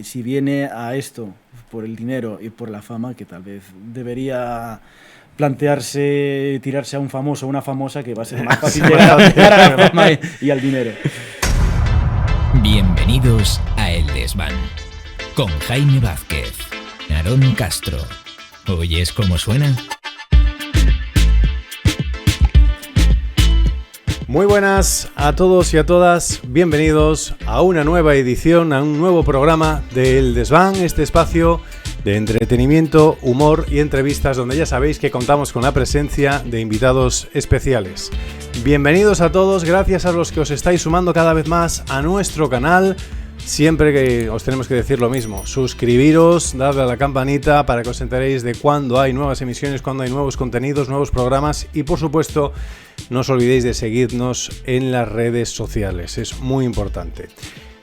Si viene a esto por el dinero y por la fama, que tal vez debería plantearse tirarse a un famoso o una famosa, que va a ser más fácil llegar a la fama y al dinero. Bienvenidos a El Desván, con Jaime Vázquez, Aarón Castro. ¿Oyes cómo suena? Muy buenas a todos y a todas, bienvenidos a una nueva edición, a un nuevo programa de El Desván, este espacio de entretenimiento, humor y entrevistas donde ya sabéis que contamos con la presencia de invitados especiales. Bienvenidos a todos, gracias a los que os estáis sumando cada vez más a nuestro canal. Siempre que os tenemos que decir lo mismo, suscribiros, darle a la campanita para que os enteréis de cuando hay nuevas emisiones, cuando hay nuevos contenidos, nuevos programas y por supuesto no os olvidéis de seguirnos en las redes sociales, es muy importante.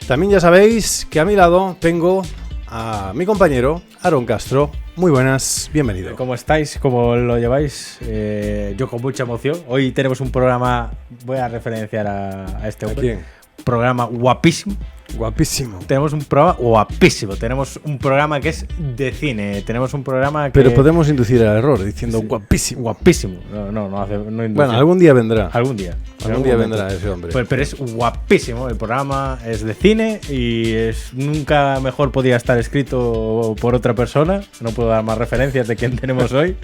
También ya sabéis que a mi lado tengo a mi compañero Aarón Castro. Muy buenas, bienvenido. ¿Cómo estáis? ¿Cómo lo lleváis? Yo con mucha emoción. Hoy tenemos un programa, voy a referenciar a este hombre. ¿A quién? Programa guapísimo. Guapísimo. Tenemos un programa guapísimo. Tenemos un programa que es de cine. Tenemos un programa que... Pero podemos inducir al error diciendo sí, guapísimo. Guapísimo. No hace... No bueno, algún día vendrá. Algún día. Algún día vendrá ese hombre. Pero es guapísimo. El programa es de cine y nunca mejor podía estar escrito por otra persona. No puedo dar más referencias de quién tenemos hoy.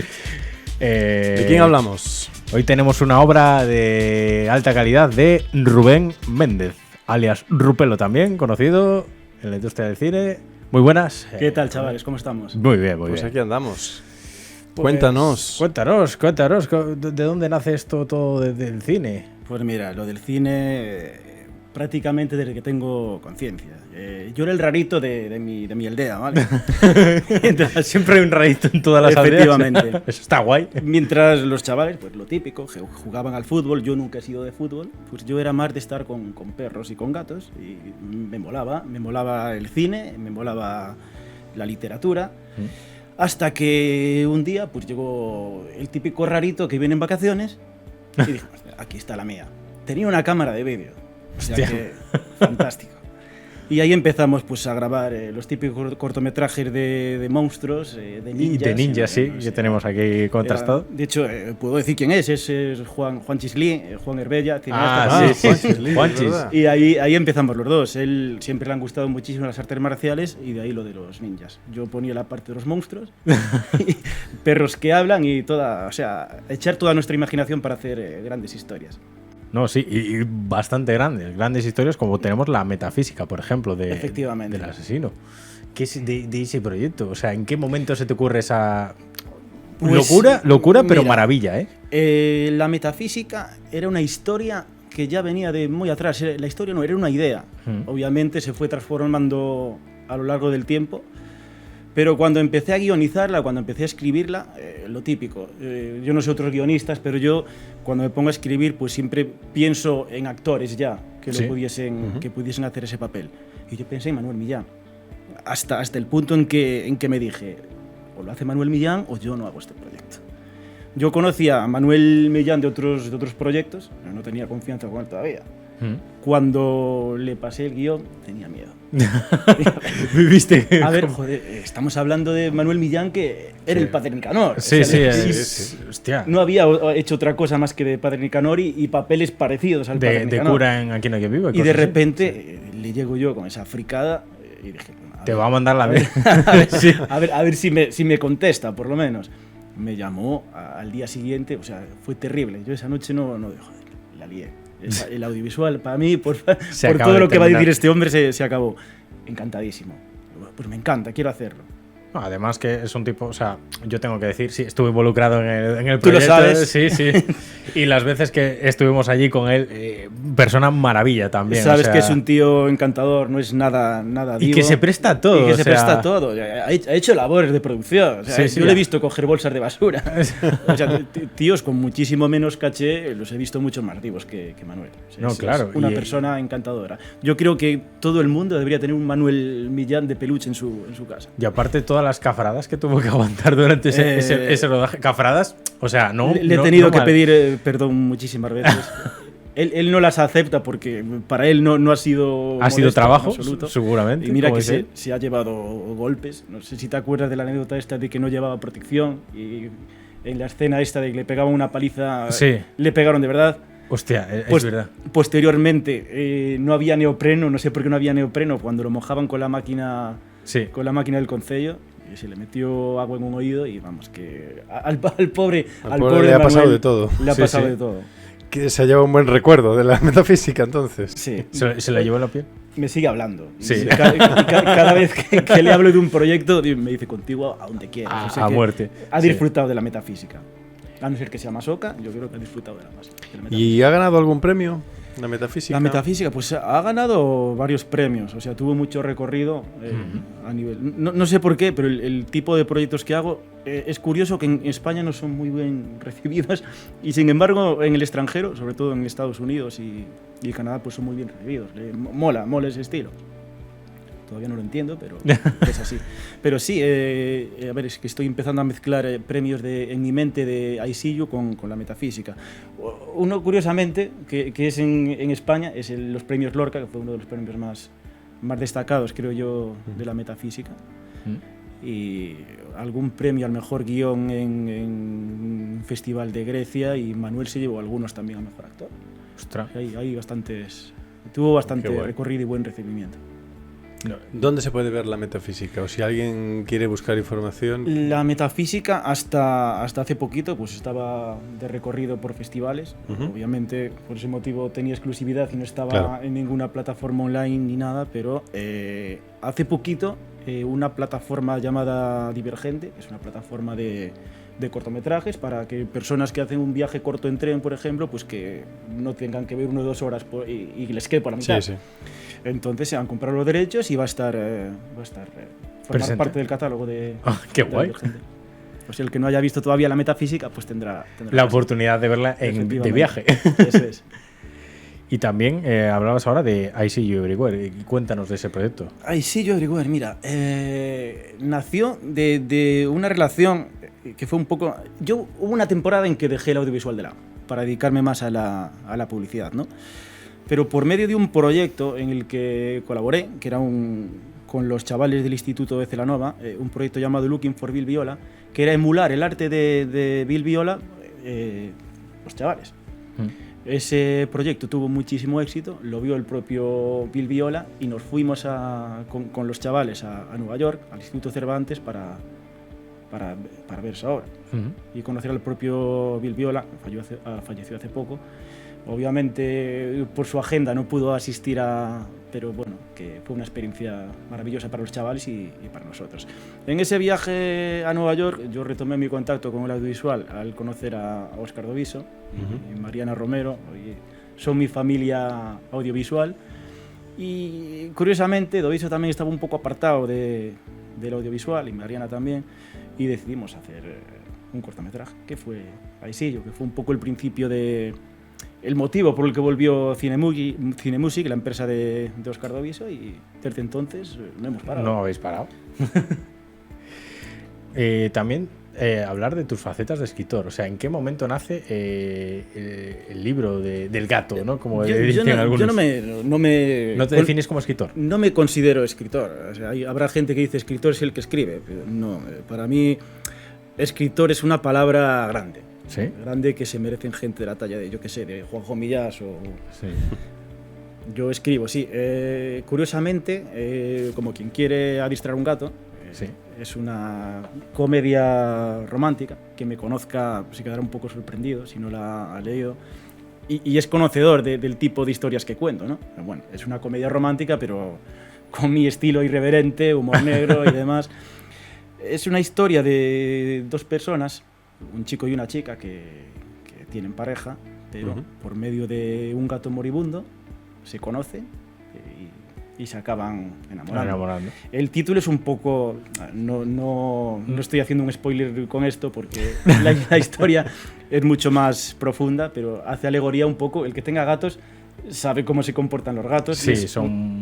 ¿De quién hablamos? Hoy tenemos una obra de alta calidad de Rubén Méndez, alias Rupelo también, conocido en la industria del cine. Muy buenas. ¿Qué tal, chavales? ¿Cómo estamos? Muy bien, muy Pues bien. aquí andamos. Pues, Cuéntanos. Cuéntanos, ¿de dónde nace esto todo del cine? Pues mira, lo del cine prácticamente desde que tengo conciencia. Yo era el rarito de mi aldea, ¿vale? Siempre hay un rarito en todas las aldeas. Efectivamente. Eso está guay. Mientras los chavales, pues lo típico, jugaban al fútbol, yo nunca he sido de fútbol, pues yo era más de estar con perros y con gatos y me molaba el cine, me molaba la literatura, hasta que un día pues llegó el típico rarito que viene en vacaciones y dije, aquí está la mía. Tenía una cámara de vídeo, o sea que fantástico. Y ahí empezamos pues a grabar los típicos cortometrajes de monstruos, de ninjas. Y de ninjas, sí, no que sé. tenemos aquí contrastado. De hecho, puedo decir quién es Juan Chislí, Juan Herbella. Juan Chis. Y ahí empezamos los dos. Él siempre le han gustado muchísimo las artes marciales y de ahí lo de los ninjas. Yo ponía la parte de los monstruos, perros que hablan y echar toda nuestra imaginación para hacer grandes historias. No, sí, y bastante grandes historias, como tenemos la metafísica, por ejemplo, Efectivamente. del asesino. ¿Qué es de ese proyecto? O sea, ¿en qué momento se te ocurre esa Pues, locura, pero mira, maravilla, ¿eh? La metafísica era una historia que ya venía de muy atrás. La historia no era una idea. Obviamente se fue transformando a lo largo del tiempo. Pero cuando empecé a guionizarla, cuando empecé a escribirla, lo típico. Yo no sé otros guionistas, pero yo cuando me pongo a escribir, pues siempre pienso en actores ya que Sí. que pudiesen hacer ese papel. Y yo pensé en Manuel Millán. Hasta el punto en que me dije, o lo hace Manuel Millán o yo no hago este proyecto. Yo conocía a Manuel Millán de otros proyectos, pero no tenía confianza con él todavía. Cuando le pasé el guión, tenía miedo. ¿Viviste? A ver, joder, estamos hablando de Manuel Millán, que era el Padre Nicanor. Sí, O sea, sí. Hostia. No había hecho otra cosa más que de Padre Nicanor y papeles parecidos al Padre De Nicanor. cura en Aquí no hay quien viva. Y de repente le llego yo con esa fricada y dije... Te va a mandar la vez. A ver si me contesta, por lo menos. Me llamó al día siguiente, o sea, fue terrible. Yo esa noche no joder, la lié. El audiovisual, para mí, por todo lo que va a decir este hombre, se acabó. Encantadísimo. Pues me encanta, quiero hacerlo. No, además que es un tipo, o sea, yo tengo que decir, sí, estuve involucrado en el proyecto. Tú lo sabes. Sí. Y las veces que estuvimos allí con él, persona maravilla también. Sabes o sea, que es un tío encantador, no es nada divo. Y que se presta a todo. Y que se presta a todo. Ha hecho labores de producción. O sea, Sí, yo le he visto coger bolsas de basura. O sea, tíos con muchísimo menos caché, los he visto mucho más divos que Manuel. O sea, No, claro. Es una persona encantadora. Yo creo que todo el mundo debería tener un Manuel Millán de peluche en su casa. Y aparte todas las cafradas que tuvo que aguantar durante ese rodaje. Cafradas, o sea, no... Le he no- tenido no que mal. pedir perdón muchísimas veces. Él no las acepta porque para él no ha sido... Ha sido trabajo, absoluto. Seguramente. Y mira que se ha llevado golpes. No sé si te acuerdas de la anécdota esta de que no llevaba protección y en la escena esta de que le pegaban una paliza, sí. Le pegaron de verdad. Hostia, Pues, es verdad. Posteriormente no había neopreno, no sé por qué no había neopreno, cuando lo mojaban con la máquina, Sí. con la máquina del concello, y se le metió agua en un oído y vamos, que al pobre le ha pasado Manuel de todo. Le ha Sí, pasado sí. de todo. Que se ha llevado un buen recuerdo de la metafísica, entonces. Sí. ¿Se la llevó en la piel? Me sigue hablando. Sí. Y cada vez que le hablo de un proyecto, me dice contigo a donde quieras. A muerte. Ha Sí. disfrutado de la metafísica. A no ser que sea masoca, yo creo que ha disfrutado de la metafísica. ¿Y ha ganado algún premio la metafísica? La metafísica, pues ha ganado varios premios, o sea, tuvo mucho recorrido a nivel... No sé por qué, pero el tipo de proyectos que hago es curioso que en España no son muy bien recibidos y sin embargo en el extranjero, sobre todo en Estados Unidos y Canadá, pues son muy bien recibidos. Mola ese estilo. Todavía no lo entiendo, pero es así. Pero sí, a ver, es que estoy empezando a mezclar premios en mi mente de I See You con la metafísica. Uno, curiosamente, que es en España, es los premios Lorca, que fue uno de los premios más destacados, creo yo, de la metafísica. Y algún premio al mejor guión en un festival de Grecia, y Manuel se llevó algunos también al mejor actor. Ostras. Hay bastantes... Tuvo bastante Qué guay. recorrido y buen recibimiento. No. ¿Dónde se puede ver la metafísica? O si alguien quiere buscar información. La metafísica hasta hace poquito pues estaba de recorrido por festivales. Obviamente por ese motivo tenía exclusividad y no estaba en ninguna plataforma online ni nada, pero hace poquito una plataforma llamada Divergente, que es una plataforma de cortometrajes para que personas que hacen un viaje corto en tren, por ejemplo, pues que no tengan que ver 1 o 2 horas y les quede por la mitad. Sí, sí. Entonces se han comprado los derechos y va a estar formar parte del catálogo de... ¡Qué de guay! Divergente. Pues el que no haya visto todavía la metafísica, pues tendrá La oportunidad de verla de viaje. Eso es. Y también hablabas ahora de I See You Everywhere. Cuéntanos de ese proyecto. I See You Everywhere, mira, nació de una relación que fue un poco... Hubo una temporada en que dejé el audiovisual de lado para dedicarme más a la publicidad, ¿no? Pero por medio de un proyecto en el que colaboré, que era con los chavales del Instituto de Celanova, un proyecto llamado Looking for Bill Viola, que era emular el arte de Bill Viola, los chavales. Ese proyecto tuvo muchísimo éxito, lo vio el propio Bill Viola y nos fuimos con los chavales a Nueva York, al Instituto Cervantes, para ver esa obra y conocer al propio Bill Viola, falleció hace poco. Obviamente por su agenda no pudo asistir pero bueno, que fue una experiencia maravillosa para los chavales y para nosotros. En ese viaje a Nueva York yo retomé mi contacto con el audiovisual al conocer a Óscar Doviso y Mariana Romero, son mi familia audiovisual, y curiosamente Doviso también estaba un poco apartado del audiovisual y Mariana también, y decidimos hacer un cortometraje que fue I See You, que fue un poco el principio el motivo por el que volvió Cinemusic, la empresa de Óscar Doviso, y desde entonces no hemos parado. No habéis parado. También hablar de tus facetas de escritor. O sea, ¿en qué momento nace el libro del gato, ¿no? Como dicen algunos. Yo no te defines como escritor. No me considero escritor. O sea, habrá gente que dice escritor es el que escribe. Pero no, para mí escritor es una palabra grande. ¿Sí? Grande, que se merecen gente de la talla de, yo qué sé, de Juanjo Millás o... Sí. Yo escribo, sí. Curiosamente, como quien quiere adistrar un gato, Sí. es una comedia romántica. Quien me conozca se quedará un poco sorprendido si no la ha leído. Y es conocedor del tipo de historias que cuento, ¿no? Bueno, es una comedia romántica, pero con mi estilo irreverente, humor negro y demás. Es una historia de 2 personas, un chico y una chica que tienen pareja, pero por medio de un gato moribundo se conocen y se acaban enamorando. El título es un poco... No estoy haciendo un spoiler con esto porque la historia es mucho más profunda, pero hace alegoría un poco. El que tenga gatos sabe cómo se comportan los gatos. Sí,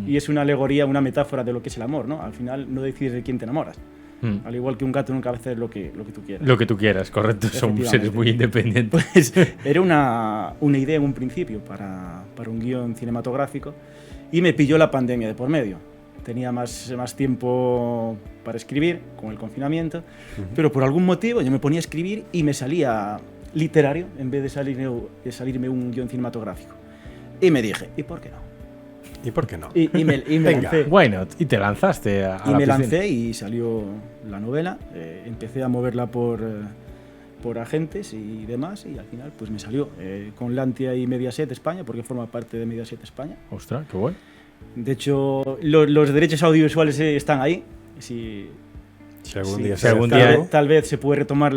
y es una alegoría, una metáfora de lo que es el amor, ¿no? Al final no decides de quién te enamoras, Al igual que un gato nunca va a hacer lo que tú quieras. Lo que tú quieras, correcto. Son Efectivamente. seres muy independientes. Pues era una idea en un principio para un guión cinematográfico y me pilló la pandemia de por medio. Tenía más tiempo para escribir con el confinamiento, pero por algún motivo yo me ponía a escribir y me salía literario en vez de salirme un guión cinematográfico. Y me dije, ¿y por qué no? ¿Y por qué no? Y me Venga. lancé. Why not? Y te lanzaste a Y la me piscina. lancé y salió la novela. Empecé a moverla por agentes y demás y al final pues me salió con Lantia y Mediaset España, porque forma parte de Mediaset España. Ostras, qué guay. De hecho, los derechos audiovisuales están ahí. Si algún sí, día si se algún hace día- algo. tal vez se puede retomar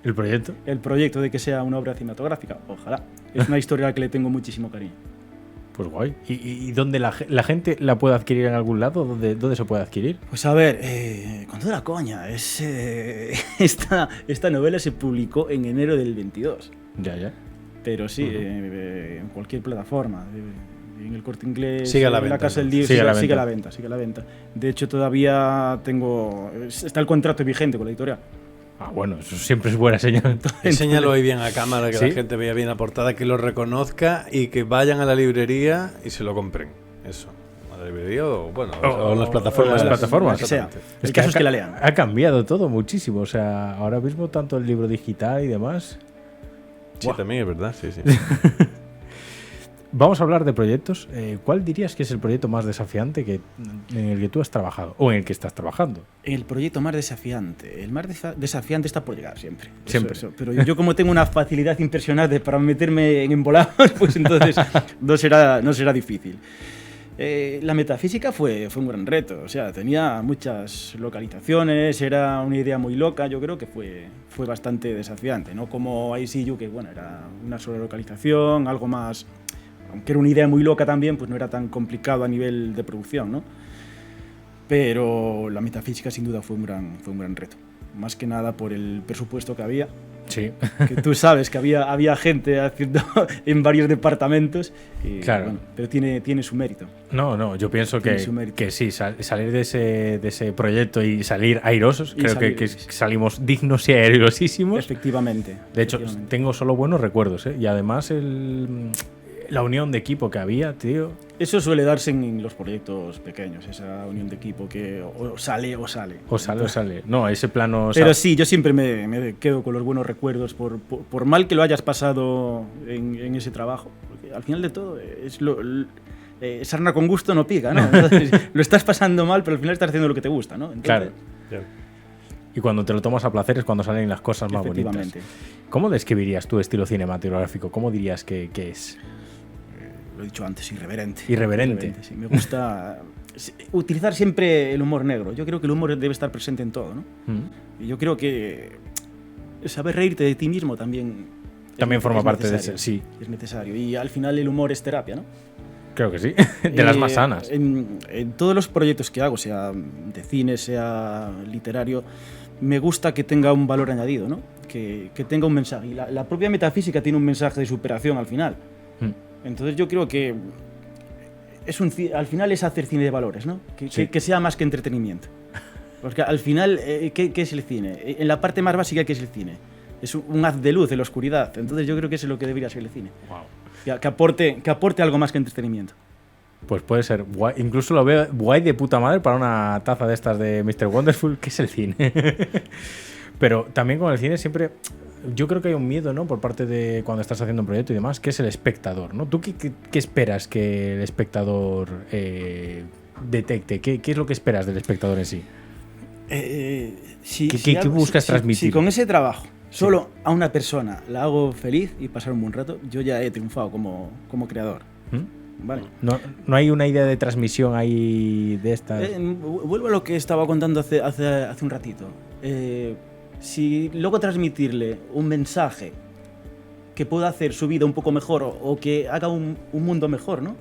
¿El proyecto? el proyecto de que sea una obra cinematográfica. Ojalá. Es una historia a la que le tengo muchísimo cariño. Pues guay. ¿Y dónde la gente la puede adquirir en algún lado? ¿Dónde se puede adquirir? Pues a ver, con toda la coña, esta novela se publicó en enero del 22. Ya. Pero sí, en cualquier plataforma. En el Corte Inglés, Sigue a la en venta, la Casa del entonces. Libro, Sigue a la venta. sigue a la venta. De hecho, todavía está el contrato vigente con la editorial. Ah, bueno, eso siempre es buena señal. Enséñalo ahí bien a cámara, que Sí. la gente vea bien la portada, que lo reconozca y que vayan a la librería y se lo compren. Eso. A la librería o, bueno, o en las plataformas. en las plataformas. Que sea. Exactamente. El caso es que la lean. Ha cambiado todo muchísimo. O sea, ahora mismo tanto el libro digital y demás. Sí, también es verdad, sí. Vamos a hablar de proyectos. ¿Cuál dirías que es el proyecto más desafiante en el que tú has trabajado o en el que estás trabajando? El proyecto más desafiante. El más desafiante está por llegar siempre. Siempre. Pero yo como tengo una facilidad impresionante para meterme en embolados, pues entonces no será difícil. La metafísica fue un gran reto. O sea, tenía muchas localizaciones, era una idea muy loca. Yo creo que fue bastante desafiante. No como ICU, que bueno, era una sola localización, algo más... Aunque era una idea muy loca también, pues no era tan complicado a nivel de producción, ¿no? Pero la metafísica sin duda fue un gran reto. Más que nada por el presupuesto que había. Sí. Que tú sabes que había gente haciendo en varios departamentos. Y, Claro. bueno, pero tiene su mérito. No, yo pienso Tiene su mérito. que sí, salir de ese proyecto y salir airosos, Y creo salir- que salimos dignos y airosísimos. Efectivamente. De hecho, efectivamente. tengo solo buenos recuerdos, ¿eh? Y además la unión de equipo que había, tío. Eso suele darse en los proyectos pequeños, esa unión de equipo que o sale o sale. O sale. No, ese plano... Pero sí, yo siempre me quedo con los buenos recuerdos, por mal que lo hayas pasado en ese trabajo. Porque al final de todo, sarna con gusto no pica, ¿no? Entonces, lo estás pasando mal, pero al final estás haciendo lo que te gusta, ¿no? Entonces, Claro. Y cuando te lo tomas a placer es cuando salen las cosas más bonitas. efectivamente. ¿Cómo describirías tu estilo cinematográfico? ¿Cómo dirías que es? Lo he dicho antes, irreverente. Irreverente. Sí, me gusta utilizar siempre el humor negro. Yo creo que el humor debe estar presente en todo, ¿no? ¿Mm? Y yo creo que saber reírte de ti mismo también Forma es parte de necesario. ese... Sí, Es necesario. Y al final el humor es terapia, ¿no? creo que sí. De las más sanas. En todos los proyectos que hago, sea de cine, sea literario, me gusta que tenga un valor añadido, ¿no? Que tenga un mensaje. Y la propia metafísica tiene un mensaje de superación al final. Mm. Entonces yo creo que al final es hacer cine de valores, ¿no? Sí. Que sea más que entretenimiento. Porque al final, ¿qué es el cine? En la parte más básica, ¿qué es el cine? Es un haz de luz en la oscuridad. Entonces yo creo que eso es lo que debería ser el cine. Wow. Que aporte algo más que entretenimiento. Pues puede ser guay. Incluso lo veo guay de puta madre para una taza de estas de Mr. Wonderful, que es el cine. Pero también con el cine siempre... Yo creo que hay un miedo, ¿no? Por parte de cuando estás haciendo un proyecto y demás, que es el espectador, ¿no? ¿Tú qué esperas que el espectador detecte? ¿Qué es lo que esperas del espectador en sí? ¿Qué buscas transmitir? Si con ese trabajo solo a una persona la hago feliz y pasar un buen rato, yo ya he triunfado como creador. ¿Mm? Vale. No hay una idea de transmisión ahí de estas... Vuelvo a lo que estaba contando hace un ratito. Si luego transmitirle un mensaje que pueda hacer su vida un poco mejor o que haga un mundo mejor, ¿no?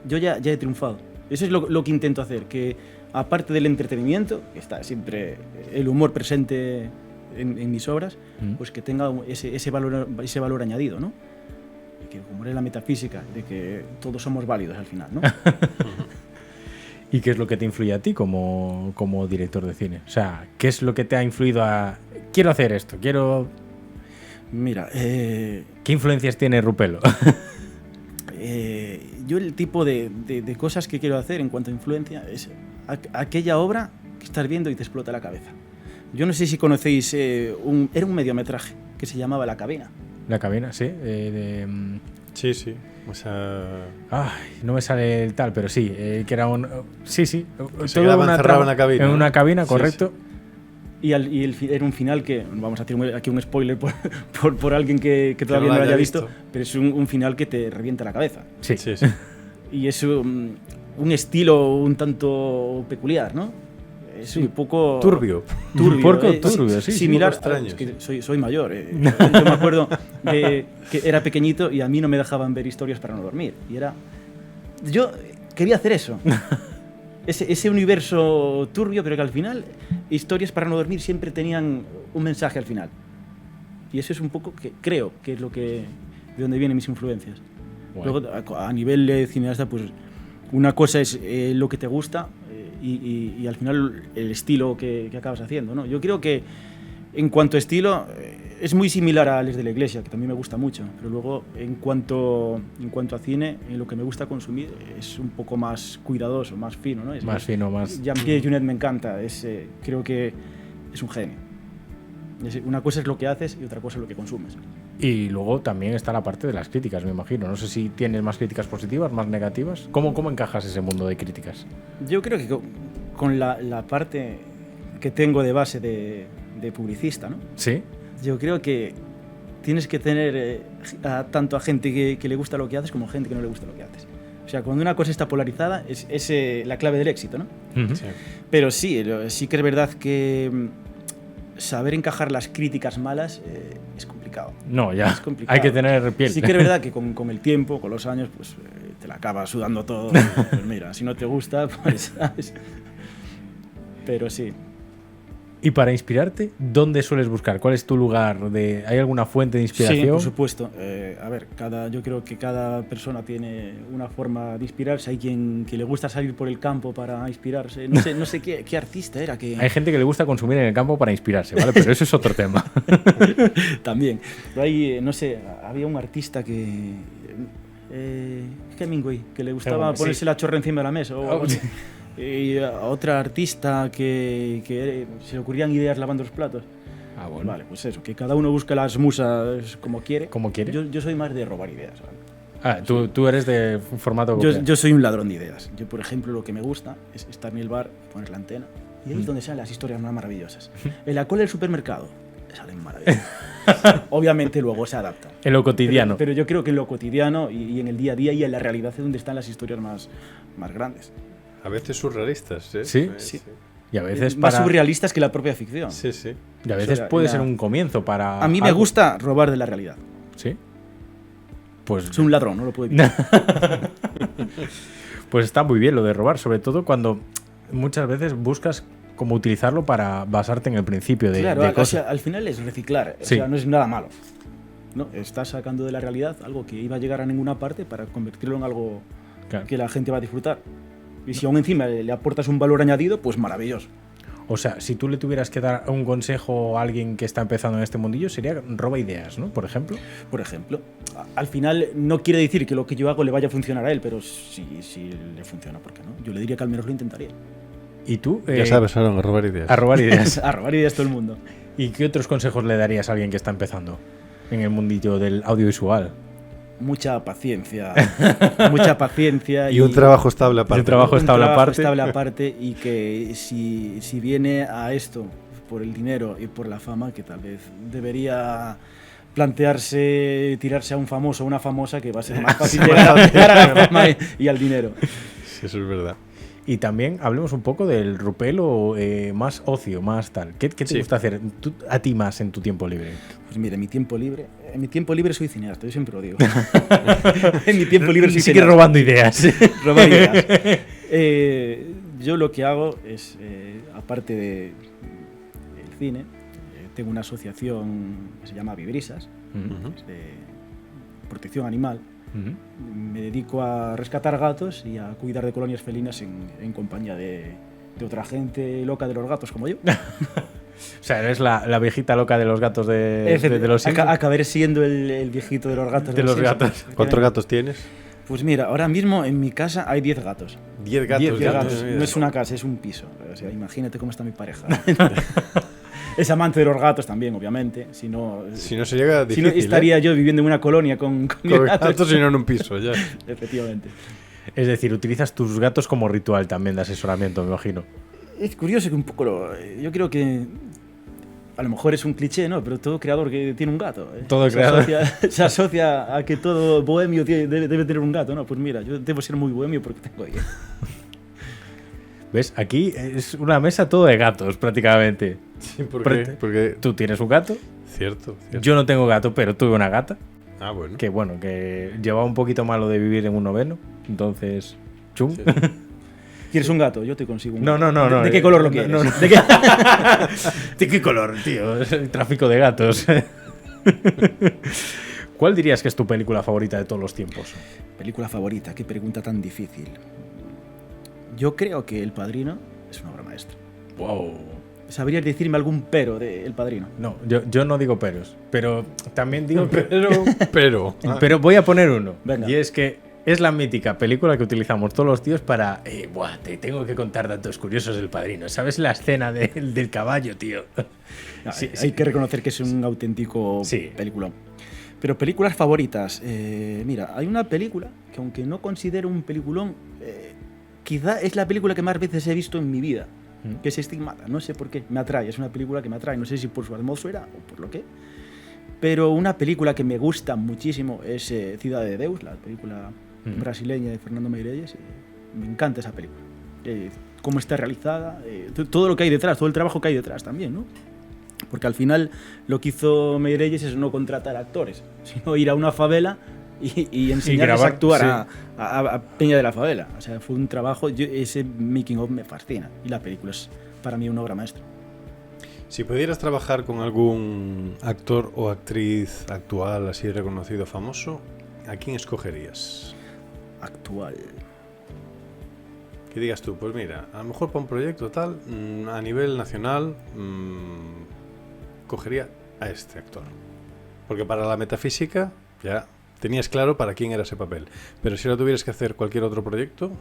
Yo ya he triunfado. Eso es lo que intento hacer, que aparte del entretenimiento, que está siempre el humor presente en mis obras, pues que tenga ese valor añadido, ¿no? Y que como es la metafísica, de que todos somos válidos al final, ¿no? ¿Y qué es lo que te influye a ti como director de cine? O sea, ¿qué es lo que te ha influido a... Quiero hacer esto, quiero... Mira, ¿Qué influencias tiene Rupelo? yo el tipo de cosas que quiero hacer en cuanto a influencia es aquella obra que estás viendo y te explota la cabeza. Yo no sé si conocéis, era un mediometraje que se llamaba La Cabina. La cabina, sí. Sí, sí. O sea... Ay, no me sale el tal, pero sí, que era un... Sí, sí. se quedaba encerrado en la cabina. En ¿no? una cabina, correcto. Sí. Era un final que, vamos a hacer aquí un spoiler por alguien que todavía no no lo lo haya haya visto, visto. pero es un final que te revienta la cabeza. Sí. Sí, sí. Y es un estilo un tanto peculiar, ¿no? Es un poco... Turbio. Turbio, Porco turbio, sí, similar. un poco extraño, Es que soy mayor. Yo me acuerdo que era pequeñito y a mí no me dejaban ver historias para no dormir. Y era... Yo quería hacer eso. Ese universo turbio, pero que al final, historias para no dormir siempre tenían un mensaje al final. Y eso es un poco que creo que es de donde vienen mis influencias. Guay. Luego, a nivel de cineasta, pues una cosa es lo que te gusta y al final el estilo que acabas haciendo, ¿no? Yo creo que en cuanto a estilo es muy similar a Les de la Iglesia, que también me gusta mucho, pero luego en cuanto a cine, en lo que me gusta consumir es un poco más cuidadoso, más fino, ¿no? Más fino, más... Jean-Pierre Jeunet me encanta, creo que es un genio. Una cosa es lo que haces y otra cosa es lo que consumes. Y luego también está la parte de las críticas, me imagino. No sé si tienes más críticas positivas, más negativas. ¿Cómo encajas ese mundo de críticas? Yo creo que con la parte que tengo de base de publicista, ¿no? Sí. Yo creo que tienes que tener tanto a gente que le gusta lo que haces como gente que no le gusta lo que haces. O sea, cuando una cosa está polarizada es la clave del éxito, ¿no? Uh-huh. Sí. Pero sí que es verdad que saber encajar las críticas malas es complicado. No, ya. Es complicado. Hay que tener piel. Sí que es verdad que con el tiempo, con los años, pues te la acabas sudando todo. Pues mira, si no te gusta, pues ¿sabes? Pero sí. Y para inspirarte, ¿dónde sueles buscar? ¿Cuál es tu lugar? ¿Hay alguna fuente de inspiración? Sí, por supuesto. A ver, yo creo que cada persona tiene una forma de inspirarse. Hay quien que le gusta salir por el campo para inspirarse. No sé qué artista era. Hay gente que le gusta consumir en el campo para inspirarse, ¿vale? Pero eso es otro tema. También. Pero hay, no sé, había un artista que... Hemingway, que le gustaba Hemingway, ponerse sí. la chorra encima de la mesa. Y a otra artista que se le ocurrían ideas lavando los platos. Ah, bueno. Vale, pues eso, que cada uno busca las musas como quiere. Como quiere. Yo soy más de robar ideas. ¿vale? Ah, tú eres de formato... Yo soy un ladrón de ideas. Yo, por ejemplo, lo que me gusta es estar en el bar, poner la antena, y ahí es donde salen las historias más maravillosas. En la cola del supermercado salen maravillosas. Obviamente luego se adaptan. En lo cotidiano. Pero yo creo que en lo cotidiano y en el día a día y en la realidad es donde están las historias más grandes. A veces surrealistas, ¿eh? Sí. Sí. Y a veces Más surrealistas que la propia ficción. Sí, sí. Y a veces puede ser un comienzo para... A mí me algo. gusta robar de la realidad. ¿Sí? Pues... Soy un ladrón, no lo puedo evitar. Pues está muy bien lo de robar, sobre todo cuando muchas veces buscas cómo utilizarlo para basarte en el principio de, Claro, de o cosas. sea, al final es reciclar. Sí. O sea, no es nada malo. ¿No? Estás sacando de la realidad algo que iba a llegar a ninguna parte para convertirlo en algo Claro. que la gente va a disfrutar. Y si aún encima le aportas un valor añadido, pues maravilloso. O sea, si tú le tuvieras que dar un consejo a alguien que está empezando en este mundillo, sería roba ideas, ¿no? Por ejemplo. Por ejemplo, al final no quiere decir que lo que yo hago le vaya a funcionar a él, pero si le funciona, ¿por qué no? Yo le diría que al menos lo intentaría. ¿Y tú? Ya sabes, Aaron, a robar ideas. A robar ideas. A robar ideas todo el mundo. ¿Y qué otros consejos le darías a alguien que está empezando en el mundillo del audiovisual? Mucha paciencia. Mucha paciencia. Y un trabajo estable aparte. Un trabajo estable aparte. estable aparte y que si viene a esto por el dinero y por la fama, que tal vez debería plantearse tirarse a un famoso o una famosa, que va a ser más fácil llegar a la fama y al dinero. Sí, eso es verdad. Y también hablemos un poco del Rupelo, más ocio, más tal. ¿Qué te Sí. gusta hacer a ti más en tu tiempo libre? Pues mira, en mi tiempo libre soy cineasta, yo siempre lo digo. En mi tiempo libre soy Sigue cineasta. robando ideas. Robar ideas. Yo lo que hago es, aparte del cine, tengo una asociación que se llama Vibrisas, Ujú. que es de protección animal, Me dedico a rescatar gatos y a cuidar de colonias felinas en compañía de otra gente loca de los gatos como yo. O sea, eres la viejita loca de los gatos de los Simpsons. Acabaré siendo el viejito de los gatos. De los Simpsons. gatos. ¿Cuántos gatos tienes? Pues mira, ahora mismo en mi casa hay 10 gatos. 10 gatos. 10 gatos. No es una casa, es un piso. O sea, imagínate cómo está mi pareja. Es amante de los gatos también, obviamente. Si no se llega difícil, estaría yo viviendo en una colonia con mis gatos y no en un piso, ya. Efectivamente. Es decir, utilizas tus gatos como ritual también de asesoramiento, me imagino. Es curioso que un poco yo creo que a lo mejor es un cliché, ¿no? Pero todo creador que tiene un gato. Todo creador. Se asocia a que todo bohemio debe tener un gato, ¿no? Pues mira, yo debo ser muy bohemio porque tengo ahí. ¿Ves? Aquí es una mesa todo de gatos, prácticamente. Sí, ¿por qué? Porque tú tienes un gato. Cierto. Yo no tengo gato, pero tuve una gata. Ah, bueno. Que llevaba un poquito malo de vivir en un noveno. Entonces, chum. Sí. ¿Quieres un gato? Yo te consigo un gato. No. ¿De qué color lo quieres? No. ¿De qué color, tío? Es el tráfico de gatos. ¿Cuál dirías que es tu película favorita de todos los tiempos? Película favorita, qué pregunta tan difícil. Yo creo que El Padrino es una obra maestra. Wow. ¿Sabrías decirme algún pero de El Padrino? No, yo no digo peros, pero también digo pero voy a poner uno. Venga. Y es que es la mítica película que utilizamos todos los tíos para te tengo que contar datos curiosos del Padrino. ¿Sabes la escena del caballo, tío? No, sí, hay que reconocer que es un auténtico peliculón. Pero películas favoritas. Mira, hay una película que aunque no considero un peliculón, quizá es la película que más veces he visto en mi vida, que es Estigmata. No sé por qué, me atrae, es una película que me atrae, no sé si por su atmósfera o por lo que. Pero una película que me gusta muchísimo es Ciudad de Deus, la película brasileña de Fernando Meirelles. Me encanta esa película. Cómo está realizada, todo lo que hay detrás, todo el trabajo que hay detrás también, ¿no? Porque al final lo que hizo Meirelles es no contratar actores, sino ir a una favela y enseñarles a actuar a Peña de la Favela. O sea, fue un trabajo, ese making of me fascina y la película es para mí una obra maestra. Si pudieras trabajar con algún actor o actriz actual, así reconocido, famoso, ¿a quién escogerías? Actual. Que digas tú, pues mira, a lo mejor para un proyecto tal, a nivel nacional, cogería a este actor. Porque para la metafísica ya tenías claro para quién era ese papel. Pero si ahora tuvieras que hacer cualquier otro proyecto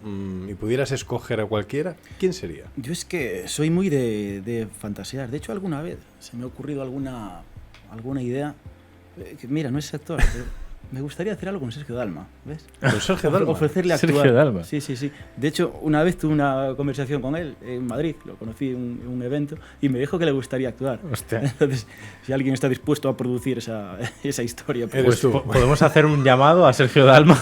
y pudieras escoger a cualquiera, ¿quién sería? Yo es que soy muy de fantasear. De hecho, alguna vez se me ha ocurrido alguna idea. Mira, no es actor, pero me gustaría hacer algo con Sergio Dalma, ¿ves? ¿Con Sergio Dalma? Ofrecerle a actuar. Sergio Dalma. Sí. De hecho, una vez tuve una conversación con él en Madrid, lo conocí en un evento y me dijo que le gustaría actuar. Hostia. Entonces, si alguien está dispuesto a producir esa historia, pues podemos hacer un llamado a Sergio Dalma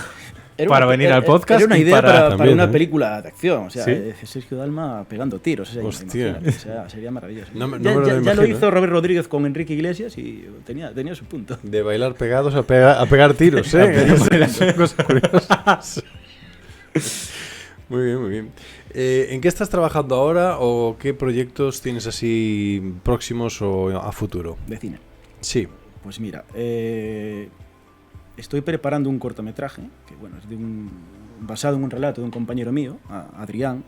para venir al podcast. Era una idea para una ¿eh? película de acción. O sea, ¿sí? Sergio Dalma pegando tiros. O Hostia. sea, sería maravilloso. Ya lo hizo Robert Rodríguez con Enrique Iglesias y tenía su punto. De bailar pegados a pegar tiros, ¿eh? Son cosas curiosas. Muy bien, muy bien. ¿En qué estás trabajando ahora o qué proyectos tienes así próximos o a futuro? De cine. Sí. Pues mira, estoy preparando un cortometraje que bueno, es basado en un relato de un compañero mío, Adrián,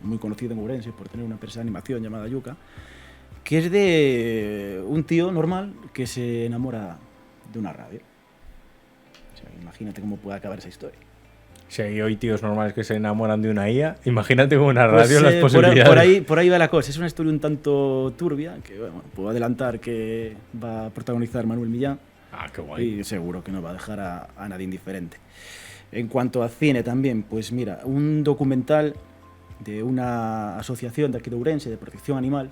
muy conocido en Ourense por tener una empresa de animación llamada Yuca, que es de un tío normal que se enamora de una radio. O sea, imagínate cómo puede acabar esa historia. Si hay hoy tíos normales que se enamoran de una IA, imagínate con una radio las Pues, posibilidades. Por ahí va la cosa. Es una historia un tanto turbia, que bueno, puedo adelantar que va a protagonizar Manuel Millán. Ah, qué guay. Y seguro que no va a dejar a nadie indiferente. En cuanto a cine también, pues mira, un documental de una asociación de aquí de Ourense de protección animal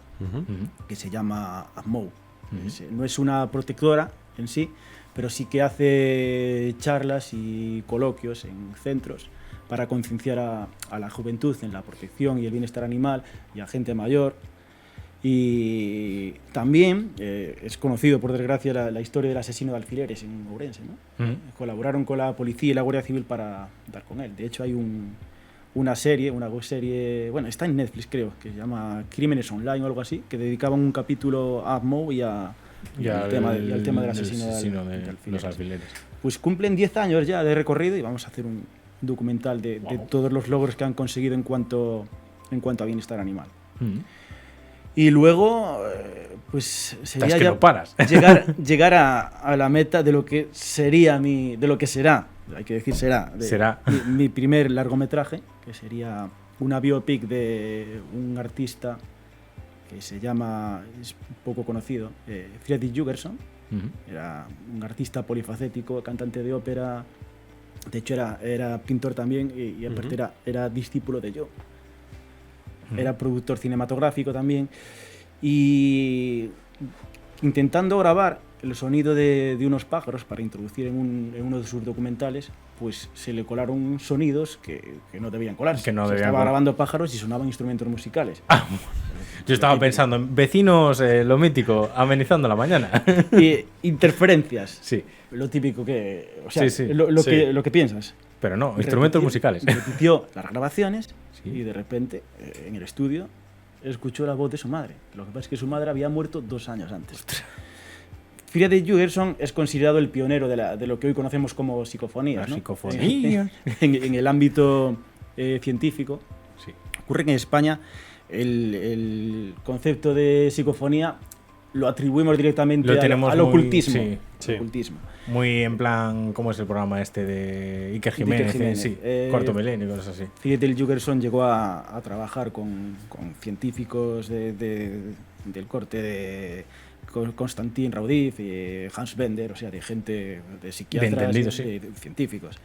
que se llama AMMOU. No es una protectora en sí, pero sí que hace charlas y coloquios en centros para concienciar a la juventud en la protección y el bienestar animal y a gente mayor. Y también es conocido, por desgracia, la historia del asesino de alfileres en Ourense, ¿no? Colaboraron con la policía y la Guardia Civil para dar con él. De hecho, hay una web serie, bueno, está en Netflix creo, que se llama Crímenes Online o algo así, que dedicaban un capítulo a AMMOU y a y al tema del asesino de los alfileres. Pues cumplen 10 años ya de recorrido y vamos a hacer un documental de todos los logros que han conseguido en cuanto a bienestar animal. Y luego, pues sería ya no paras. llegar a la meta de lo que sería de lo que será, hay que decir será mi primer largometraje, que sería una biopic de un artista que se llama, es poco conocido, Freddy Jurgenson. Era un artista polifacético, cantante de ópera, de hecho era pintor también y aparte era discípulo de Joe. Era productor cinematográfico también y intentando grabar el sonido de unos pájaros para introducir en uno de sus documentales, pues se le colaron sonidos que no debían colarse. Estaba grabando pájaros y sonaban instrumentos musicales. Yo estaba pensando en vecinos, lo mítico, amenizando la mañana. Y interferencias. Sí. Lo típico que... O sea, sí. Lo que piensas. Pero no, instrumentos musicales. Repitió las grabaciones y de repente, en el estudio, escuchó la voz de su madre. Lo que pasa es que su madre había muerto 2 años antes. Freddy Jurgenson es considerado el pionero de lo que hoy conocemos como psicofonías. ¿no? Psicofonías. En el ámbito científico. Sí. Ocurre que en España el concepto de psicofonía lo atribuimos directamente al ocultismo. Sí. Ocultismo. Muy en plan, ¿cómo es el programa este de Iker Jiménez? Sí, Cuarto Milenio y cosas así. Freddy Jurgenson llegó a trabajar con científicos del corte de Konstantin Raudiv y Hans Bender, o sea, de gente, de psiquiatras, de científicos.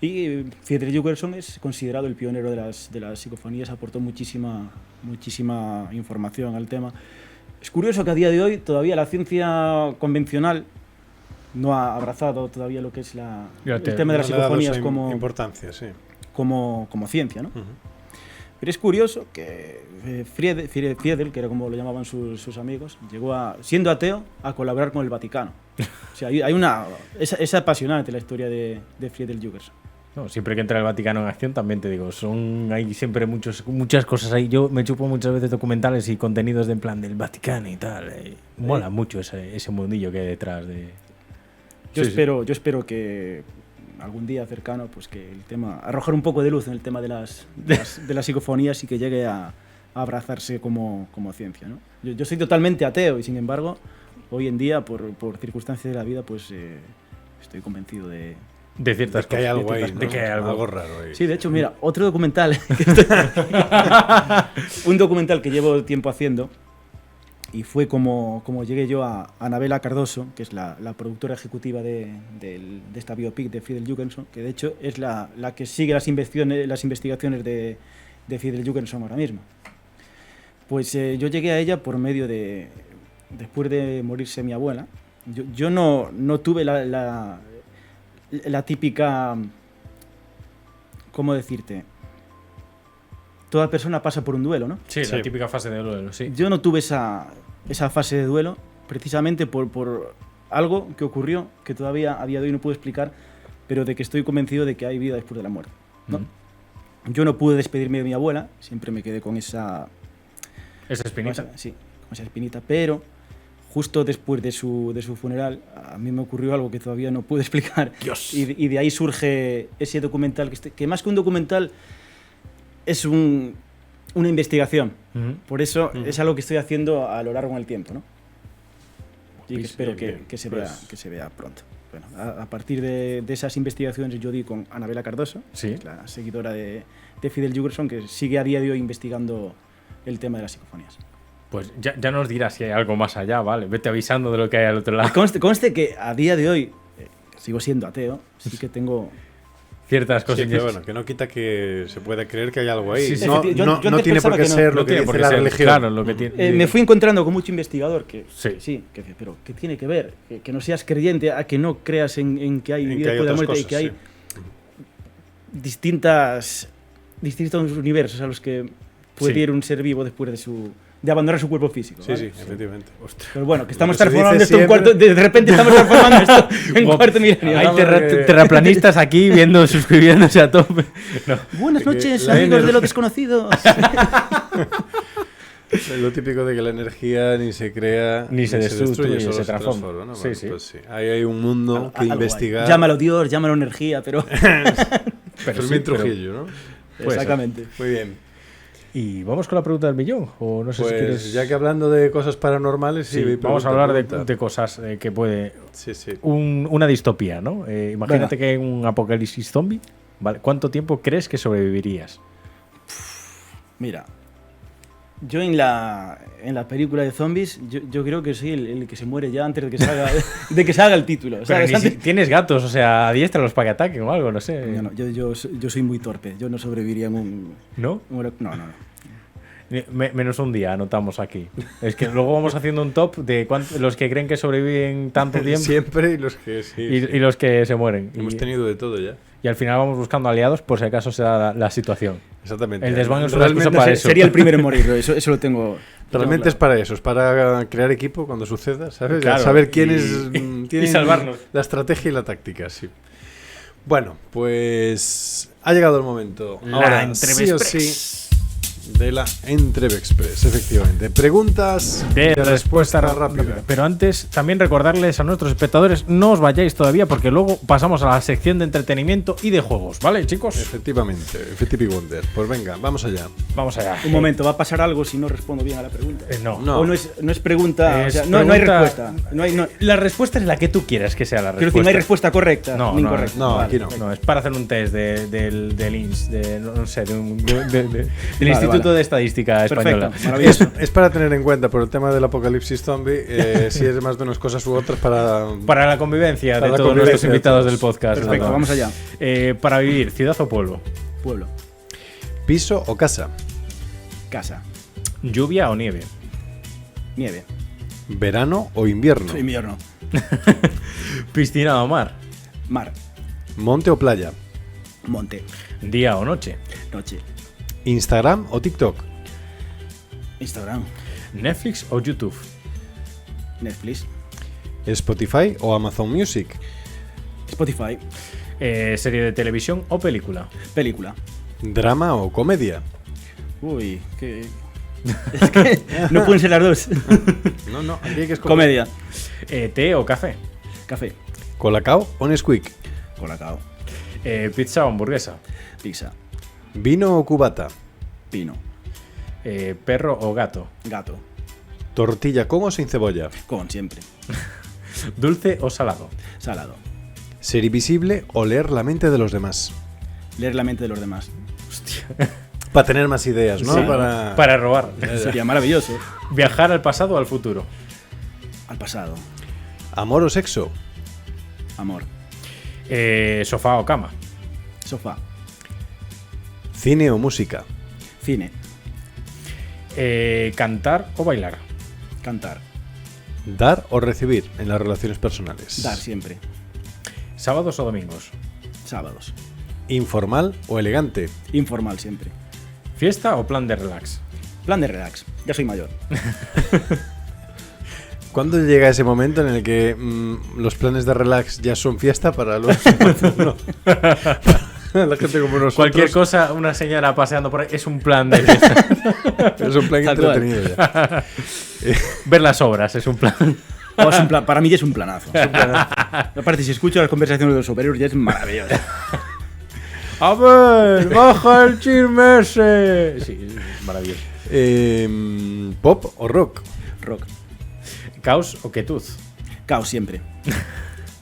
Y Freddy Jurgenson es considerado el pionero de las psicofonías, aportó muchísima información al tema. Es curioso que a día de hoy todavía la ciencia convencional no ha abrazado todavía lo que es el tema de las psicofonías como importancia, sí. como ciencia, ¿no? Pero es curioso que Friedel, que era como lo llamaban sus amigos, llegó siendo ateo a colaborar con el Vaticano. O sea, es apasionante la historia de Freddy Jurgenson. No, siempre que entra el Vaticano en acción, también te digo, hay siempre muchas cosas ahí. Yo me chupo muchas veces documentales y contenidos de en plan del Vaticano y tal. Mola mucho ese mundillo que hay detrás de... Yo espero que algún día cercano, pues que el tema, arrojar un poco de luz en el tema de las psicofonías y que llegue a abrazarse como ciencia, ¿no? Yo soy totalmente ateo y sin embargo, hoy en día, por circunstancias de la vida, pues estoy convencido de ciertas cosas. Que hay algo ahí, ¿no? De que hay algo raro ahí. Sí, de hecho, mira, otro documental, un documental que llevo tiempo haciendo. Y fue como llegué yo a Anabela Cardoso, que es la productora ejecutiva de esta biopic de Freddy Jurgenson, que de hecho es la que sigue las investigaciones de Freddy Jurgenson ahora mismo. Pues yo llegué a ella por medio de... Después de morirse mi abuela, yo no tuve la típica... ¿Cómo decirte? Toda persona pasa por un duelo, ¿no? Sí, la típica fase de duelo, sí. Yo no tuve esa fase de duelo precisamente por algo que ocurrió que todavía a día de hoy no puedo explicar, pero de que estoy convencido de que hay vida después de la muerte, ¿no? Yo no pude despedirme de mi abuela, siempre me quedé con esa espinita. Sí, con esa espinita, pero justo después de su funeral a mí me ocurrió algo que todavía no pude explicar. Dios. Y de ahí surge ese documental que más que un documental es una investigación. Por eso es algo que estoy haciendo a lo largo del tiempo, ¿no? Y que espero que se vea pronto. Bueno, a partir de esas investigaciones yo di con Anabela Cardoso, ¿sí? La seguidora de Freddy Jurgenson, que sigue a día de hoy investigando el tema de las psicofonías. Pues ya nos dirás si hay algo más allá, ¿vale? Vete avisando de lo que hay al otro lado. Conste que a día de hoy, sigo siendo ateo, sí que tengo... ciertas cosas. Sí, pero bueno, que no quita que se puede creer que hay algo ahí. Sí, no tiene por qué ser lo que dice la religión. Claro, lo que tiene. Me fui encontrando con mucho investigador que pero ¿qué tiene que ver? Que no seas creyente a que no creas en que hay vida después de la muerte y que hay distintos universos a los que puede ir un ser vivo después de abandonar su cuerpo físico. Sí, ¿vale? Sí, efectivamente. Ostras. Pero bueno, que estamos transformando esto en cuarto... De repente estamos transformando esto en cuarto milenio. Hay terraplanistas aquí suscribiéndose a tope. No. Buenas noches, amigos de lo desconocido. Lo típico de que la energía ni se crea Ni se destruye, solo se transforma. ¿no? Sí, Bueno, sí. pues sí. Ahí hay un mundo que Algo hay. investigar. Llámalo Dios, llámalo energía, pero... Fermín Trujillo, ¿no? Exactamente. Muy bien. ¿Y vamos con la pregunta del millón? O no sé Pues si quieres... ya que hablando de cosas paranormales, Sí, sí, vamos a hablar de cosas que puede... Sí, sí. Una distopía, ¿no? Imagínate Venga. que hay un apocalipsis zombie. ¿Vale? ¿Cuánto tiempo crees que sobrevivirías? Mira, yo en la película de zombies, yo creo que soy el que se muere ya antes de que salga, de que salga el título. Pero ¿sabes? ni si- Antes- tienes gatos, o sea, adiéstralos para que ataquen o algo, no sé. No, yo soy muy torpe, yo no sobreviviría en un... ¿No? No. Menos un día, anotamos aquí. Es que luego vamos haciendo un top de los que creen que sobreviven tanto tiempo Siempre y los que sí. y los que se mueren. Hemos tenido de todo ya. Y al final vamos buscando aliados por si acaso se da la situación. Exactamente. El desván es una Realmente excusa para se- eso. Sería el primero en morir, eso lo tengo... Realmente es para eso, es para crear equipo cuando suceda, ¿sabes? Claro, Saber quiénes y tienen salvarnos. la estrategia y la táctica, sí. Bueno, pues ha llegado el momento. La Ahora, Entrev sí o Express. sí, de la Entrev Express, efectivamente. Preguntas De respuesta rápida. Pero antes, también recordarles a nuestros espectadores, no os vayáis todavía porque luego pasamos a la sección de entretenimiento y de juegos, ¿vale, chicos? Efectivamente, Effective Wonder. Pues venga, vamos allá. Vamos allá. Un momento, ¿va a pasar algo si no respondo bien a la pregunta? No. No. ¿O no es pregunta? Es o sea, no hay pregunta- respuesta. No. La respuesta es la que tú quieras que sea la Quiero respuesta. decir, no hay respuesta correcta No, ni no, incorrecta. no, Vale, aquí no. perfecto. No, es para hacer un test del INS, no sé, del Vale, Instituto vale. de Estadística Española. Perfecto, maravilloso. Es para tener en cuenta por el tema del apocalipsis zombie, si es más de unas cosas u otras para... Para la convivencia Para de la todos convivencia nuestros de invitados todos. del podcast. Perfecto, ¿no? vamos allá. Para vivir, ciudad o pueblo, Pueblo, ¿Piso o casa? casa, lluvia o nieve, nieve, ¿Verano o invierno? invierno, piscina o mar, mar, ¿Monte o playa? monte, día o noche, noche, ¿Instagram o TikTok? Instagram, Netflix o YouTube, Netflix, ¿Spotify o Amazon Music? Spotify, serie de televisión o película, película. ¿Drama o comedia? Uy, que... Es que no pueden ser las dos. No, aquí hay que escoger. Comedia, té o café, café, ¿Colacao o Nesquik? colacao, pizza o hamburguesa, pizza, ¿Vino o cubata? pino, perro o gato, gato, ¿Tortilla con o sin cebolla? con siempre, dulce o salado, salado, ¿Ser invisible o leer la mente de los demás? leer la mente de los demás. Para tener más ideas, ¿no? Sí. para robar, Sería maravilloso. viajar al pasado o al futuro, Al pasado, ¿Amor o sexo? amor, sofá o cama, sofá, ¿Cine o música? cine, cantar o bailar, cantar, ¿Dar o recibir en las relaciones personales? dar siempre, sábados o domingos, sábados, ¿Informal o elegante? informal siempre, fiesta o plan de relax, plan de relax, ya soy mayor. ¿Cuándo llega ese momento en el que los planes de relax ya son fiesta para los... no. La gente como nosotros? cualquier cosa, una señora paseando por ahí es un plan de fiesta. Es un plan Tal cual. entretenido ya. Ver las obras es un plan. Oh, es un plan, para mí ya es un planazo. Aparte, si escucho las conversaciones de los superiores ya es maravilloso. A ver, baja el chisme ese. Sí, es maravilloso. ¿Pop o rock? Rock, Caos o quietud, caos siempre,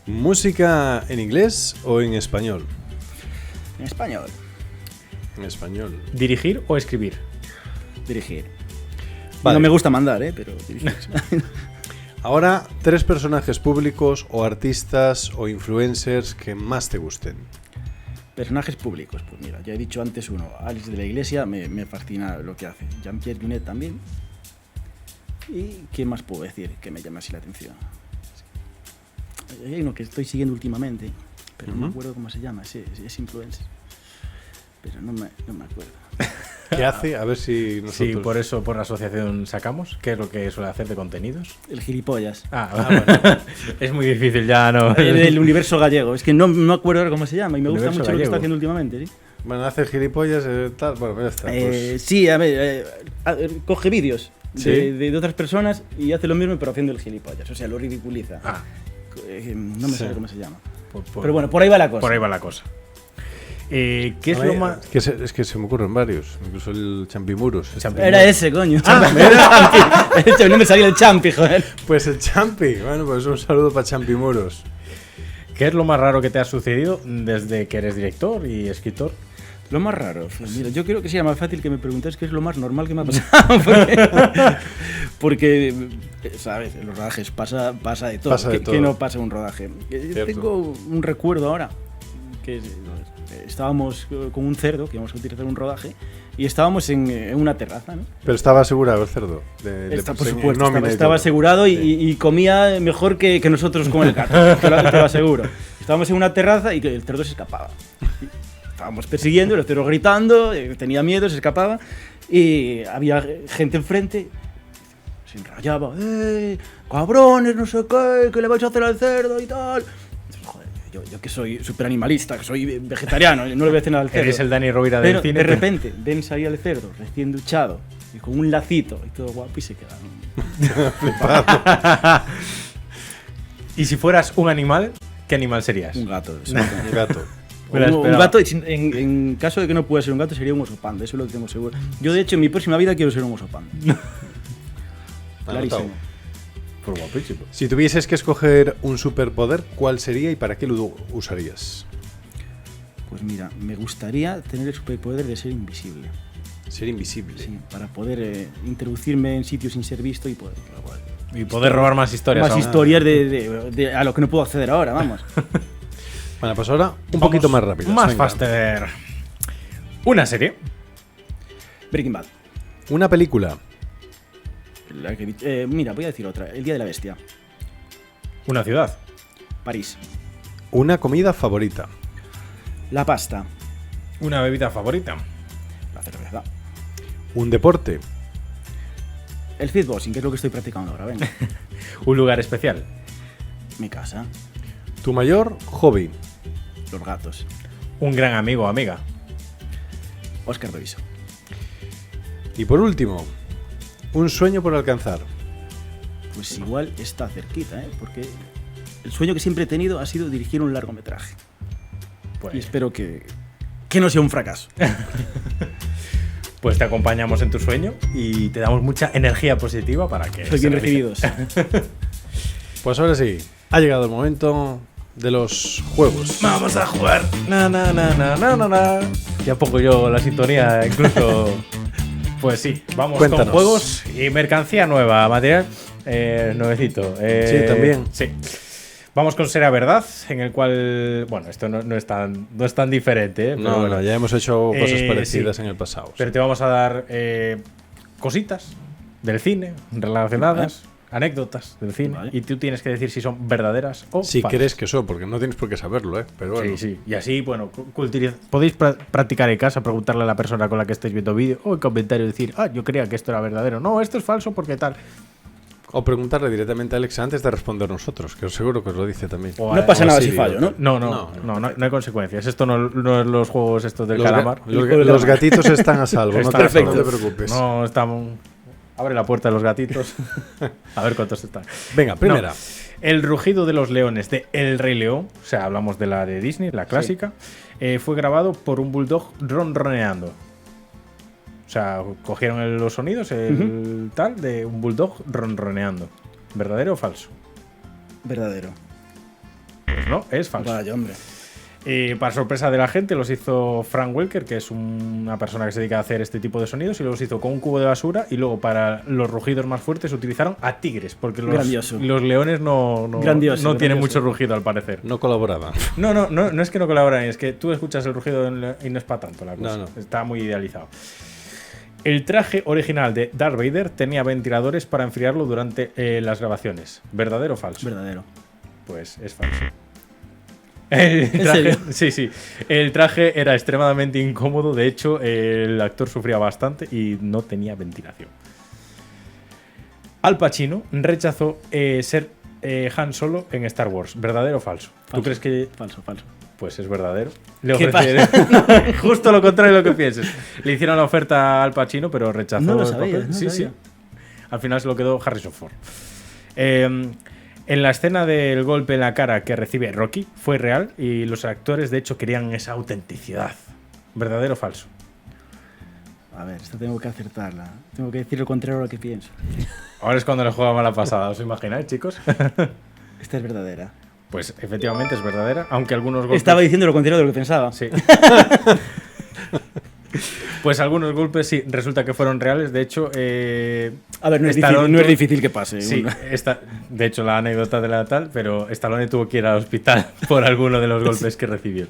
¿Música en inglés o en español? en español, En español. dirigir o escribir, dirigir. Vale. No me gusta mandar, pero dirigir. Ahora, 3 personajes públicos o artistas o influencers que más te gusten. Personajes públicos, pues mira, ya he dicho antes uno, Alex de la Iglesia, me fascina lo que hace. Jean-Pierre Junet también. ¿Y qué más puedo decir que me llame así la atención? Hay uno que estoy siguiendo últimamente, pero no me acuerdo cómo se llama, es influencer. Pero no me acuerdo. ¿Qué hace? A ver si nosotros... Sí, por eso por la asociación sacamos, ¿qué es lo que suele hacer de contenidos? El gilipollas. Bueno. Es muy difícil ya, ¿no? El universo gallego. Es que no me acuerdo ahora cómo se llama y me gusta Universo mucho lo que está gallego. haciendo últimamente. ¿Sí? Bueno, hace gilipollas, tal, bueno, ya está. Pues, Sí, a ver, coge vídeos Sí. de otras personas y hace lo mismo pero haciendo el gilipollas, o sea, lo ridiculiza. No me sale cómo se llama. Pero bueno, por ahí va la cosa. Por ahí va la cosa. ¿Qué es A lo mí, más...? Es que se me ocurren varios, incluso el Champimuros. Era ese, coño. El champi. No me salía el champi, joder. Pues el Champi. Bueno, pues un saludo para Champimuros. ¿Qué es lo más raro que te ha sucedido desde que eres director y escritor? Lo más raro, pues mira, yo creo que sería más fácil que me preguntes qué es lo más normal que me ha pasado. Porque ¿sabes? En los rodajes pasa de todo. Pasa de todo. ¿Qué no pasa en un rodaje? Tengo un recuerdo ahora, que estábamos con un cerdo, que íbamos a utilizar un rodaje, y estábamos en una terraza, ¿no? Pero estaba asegurado el cerdo. Por supuesto, estaba asegurado y comía mejor que nosotros con el gato, te lo aseguro. Estábamos en una terraza y el cerdo se escapaba. Estábamos persiguiendo, el cerdo gritando, tenía miedo, se escapaba y había gente enfrente, se enrayaba, cabrones, no sé qué, ¿qué le vais a hacer al cerdo y tal? Entonces, joder, yo que soy súper animalista, que soy vegetariano, no le voy a hacer nada al cerdo. Eres el Dani Rovira del Pero cine. de repente ven salir al cerdo recién duchado y con un lacito y todo guapo y se queda. Y si fueras un animal, ¿qué animal serías? Un gato. Un gato. Me la Un esperaba. gato, en caso de que no pueda ser un gato, sería un oso panda, eso lo tengo seguro. Yo, de hecho, en mi próxima vida quiero ser un oso panda. Clarísimo. Por guapísimo. Si tuvieses que escoger un superpoder, ¿cuál sería y para qué lo usarías? Pues mira, me gustaría tener el superpoder de ser invisible. Ser invisible. Sí, para poder introducirme en sitios sin ser visto y poder robar más historias. más aún. historias de a lo que no puedo acceder ahora, vamos. Bueno, pues ahora un Vamos poquito más rápido. Más Venga. faster. Una serie. Breaking Bad. Una película. Mira, voy a decir otra. El Día de la Bestia. Una ciudad. París. Una comida favorita. La pasta. Una bebida favorita. La cerveza. Un deporte. El fitboxing, que es lo que estoy practicando ahora, venga. Un lugar especial. Mi casa. Tu mayor hobby. Los gatos. Un gran amigo o amiga. Óscar Doviso. Y por último, un sueño por alcanzar. Pues igual está cerquita, ¿eh? Porque el sueño que siempre he tenido ha sido dirigir un largometraje. Pues, Y espero que no sea un fracaso. pues te acompañamos en tu sueño y te damos mucha energía positiva para que Soy se bien realice. recibidos. Pues ahora sí, ha llegado el momento de los juegos. Vamos a jugar. Na, na, na, na, na, na, na. Ya pongo yo la sintonía, incluso. Pues sí, vamos Cuéntanos. con juegos y mercancía nueva, material nuevecito. Sí, también. Sí. Vamos con Será Verdad, en el cual. Bueno, esto no es tan diferente, pero No, bueno. no, ya hemos hecho cosas Sí. parecidas en el pasado. Pero te vamos a dar cositas del cine relacionadas, anécdotas del cine, Vale. y tú tienes que decir si son verdaderas o Si falsas. crees que son, porque no tienes por qué saberlo, ¿eh? Pero bueno. Sí, sí. Y así, bueno, podéis practicar en casa, preguntarle a la persona con la que estáis viendo vídeo o en comentario decir, yo creía que esto era verdadero. No, esto es falso porque tal. O preguntarle directamente a Alex antes de responder nosotros, que seguro que os lo dice también. O No pasa o nada así, si fallo, ¿no? No hay consecuencias. Esto no es los juegos estos del Los, calamar. los gatitos están a salvo, no te, Están- no te preocupes. No estamos. Abre la puerta de los gatitos. A ver cuántos están. Venga, primera. No. El rugido de los leones de El Rey León, o sea, hablamos de la de Disney, la clásica, fue grabado por un bulldog ronroneando. O sea, cogieron los sonidos, tal, de un bulldog ronroneando. ¿Verdadero o falso? Verdadero. Pues no, es falso. Vaya, hombre. Para sorpresa de la gente, los hizo Frank Welker, que es una persona que se dedica a hacer este tipo de sonidos, y los hizo con un cubo de basura. Y luego, para los rugidos más fuertes, utilizaron a tigres, porque Grandioso. los leones no Grandioso, tienen grandioso. mucho rugido, al parecer. No colaboraban. No es que no colaboran, es que tú escuchas el rugido y no es para tanto la cosa. No. Está muy idealizado. El traje original de Darth Vader tenía ventiladores para enfriarlo durante las grabaciones. ¿Verdadero o falso? Verdadero. Pues es falso. El traje, sí. El traje era extremadamente incómodo. De hecho, el actor sufría bastante y no tenía ventilación. Al Pacino rechazó ser Han Solo en Star Wars. ¿Verdadero o falso? ¿Tú crees que...? Falso. Pues es verdadero. Le ¿Qué ofrecieron justo lo contrario de lo que pienses. Le hicieron la oferta al Pacino, pero rechazó No lo el sabía, papel. no Sí. sabía. Al final se lo quedó Harrison Ford. En la escena del golpe en la cara que recibe Rocky fue real y los actores de hecho querían esa autenticidad. ¿Verdadero o falso? A ver, esta tengo que acertarla. Tengo que decir lo contrario a lo que pienso. Ahora es cuando le juega mala pasada, ¿os imagináis, chicos? Esta es verdadera. Pues efectivamente es verdadera, aunque algunos golpes... Estaba diciendo lo contrario de lo que pensaba. Sí. Pues algunos golpes sí, resulta que fueron reales. De hecho, a ver, no es difícil que pase. Sí, de hecho la anécdota de la tal, pero Stallone tuvo que ir al hospital por alguno de los golpes que recibió.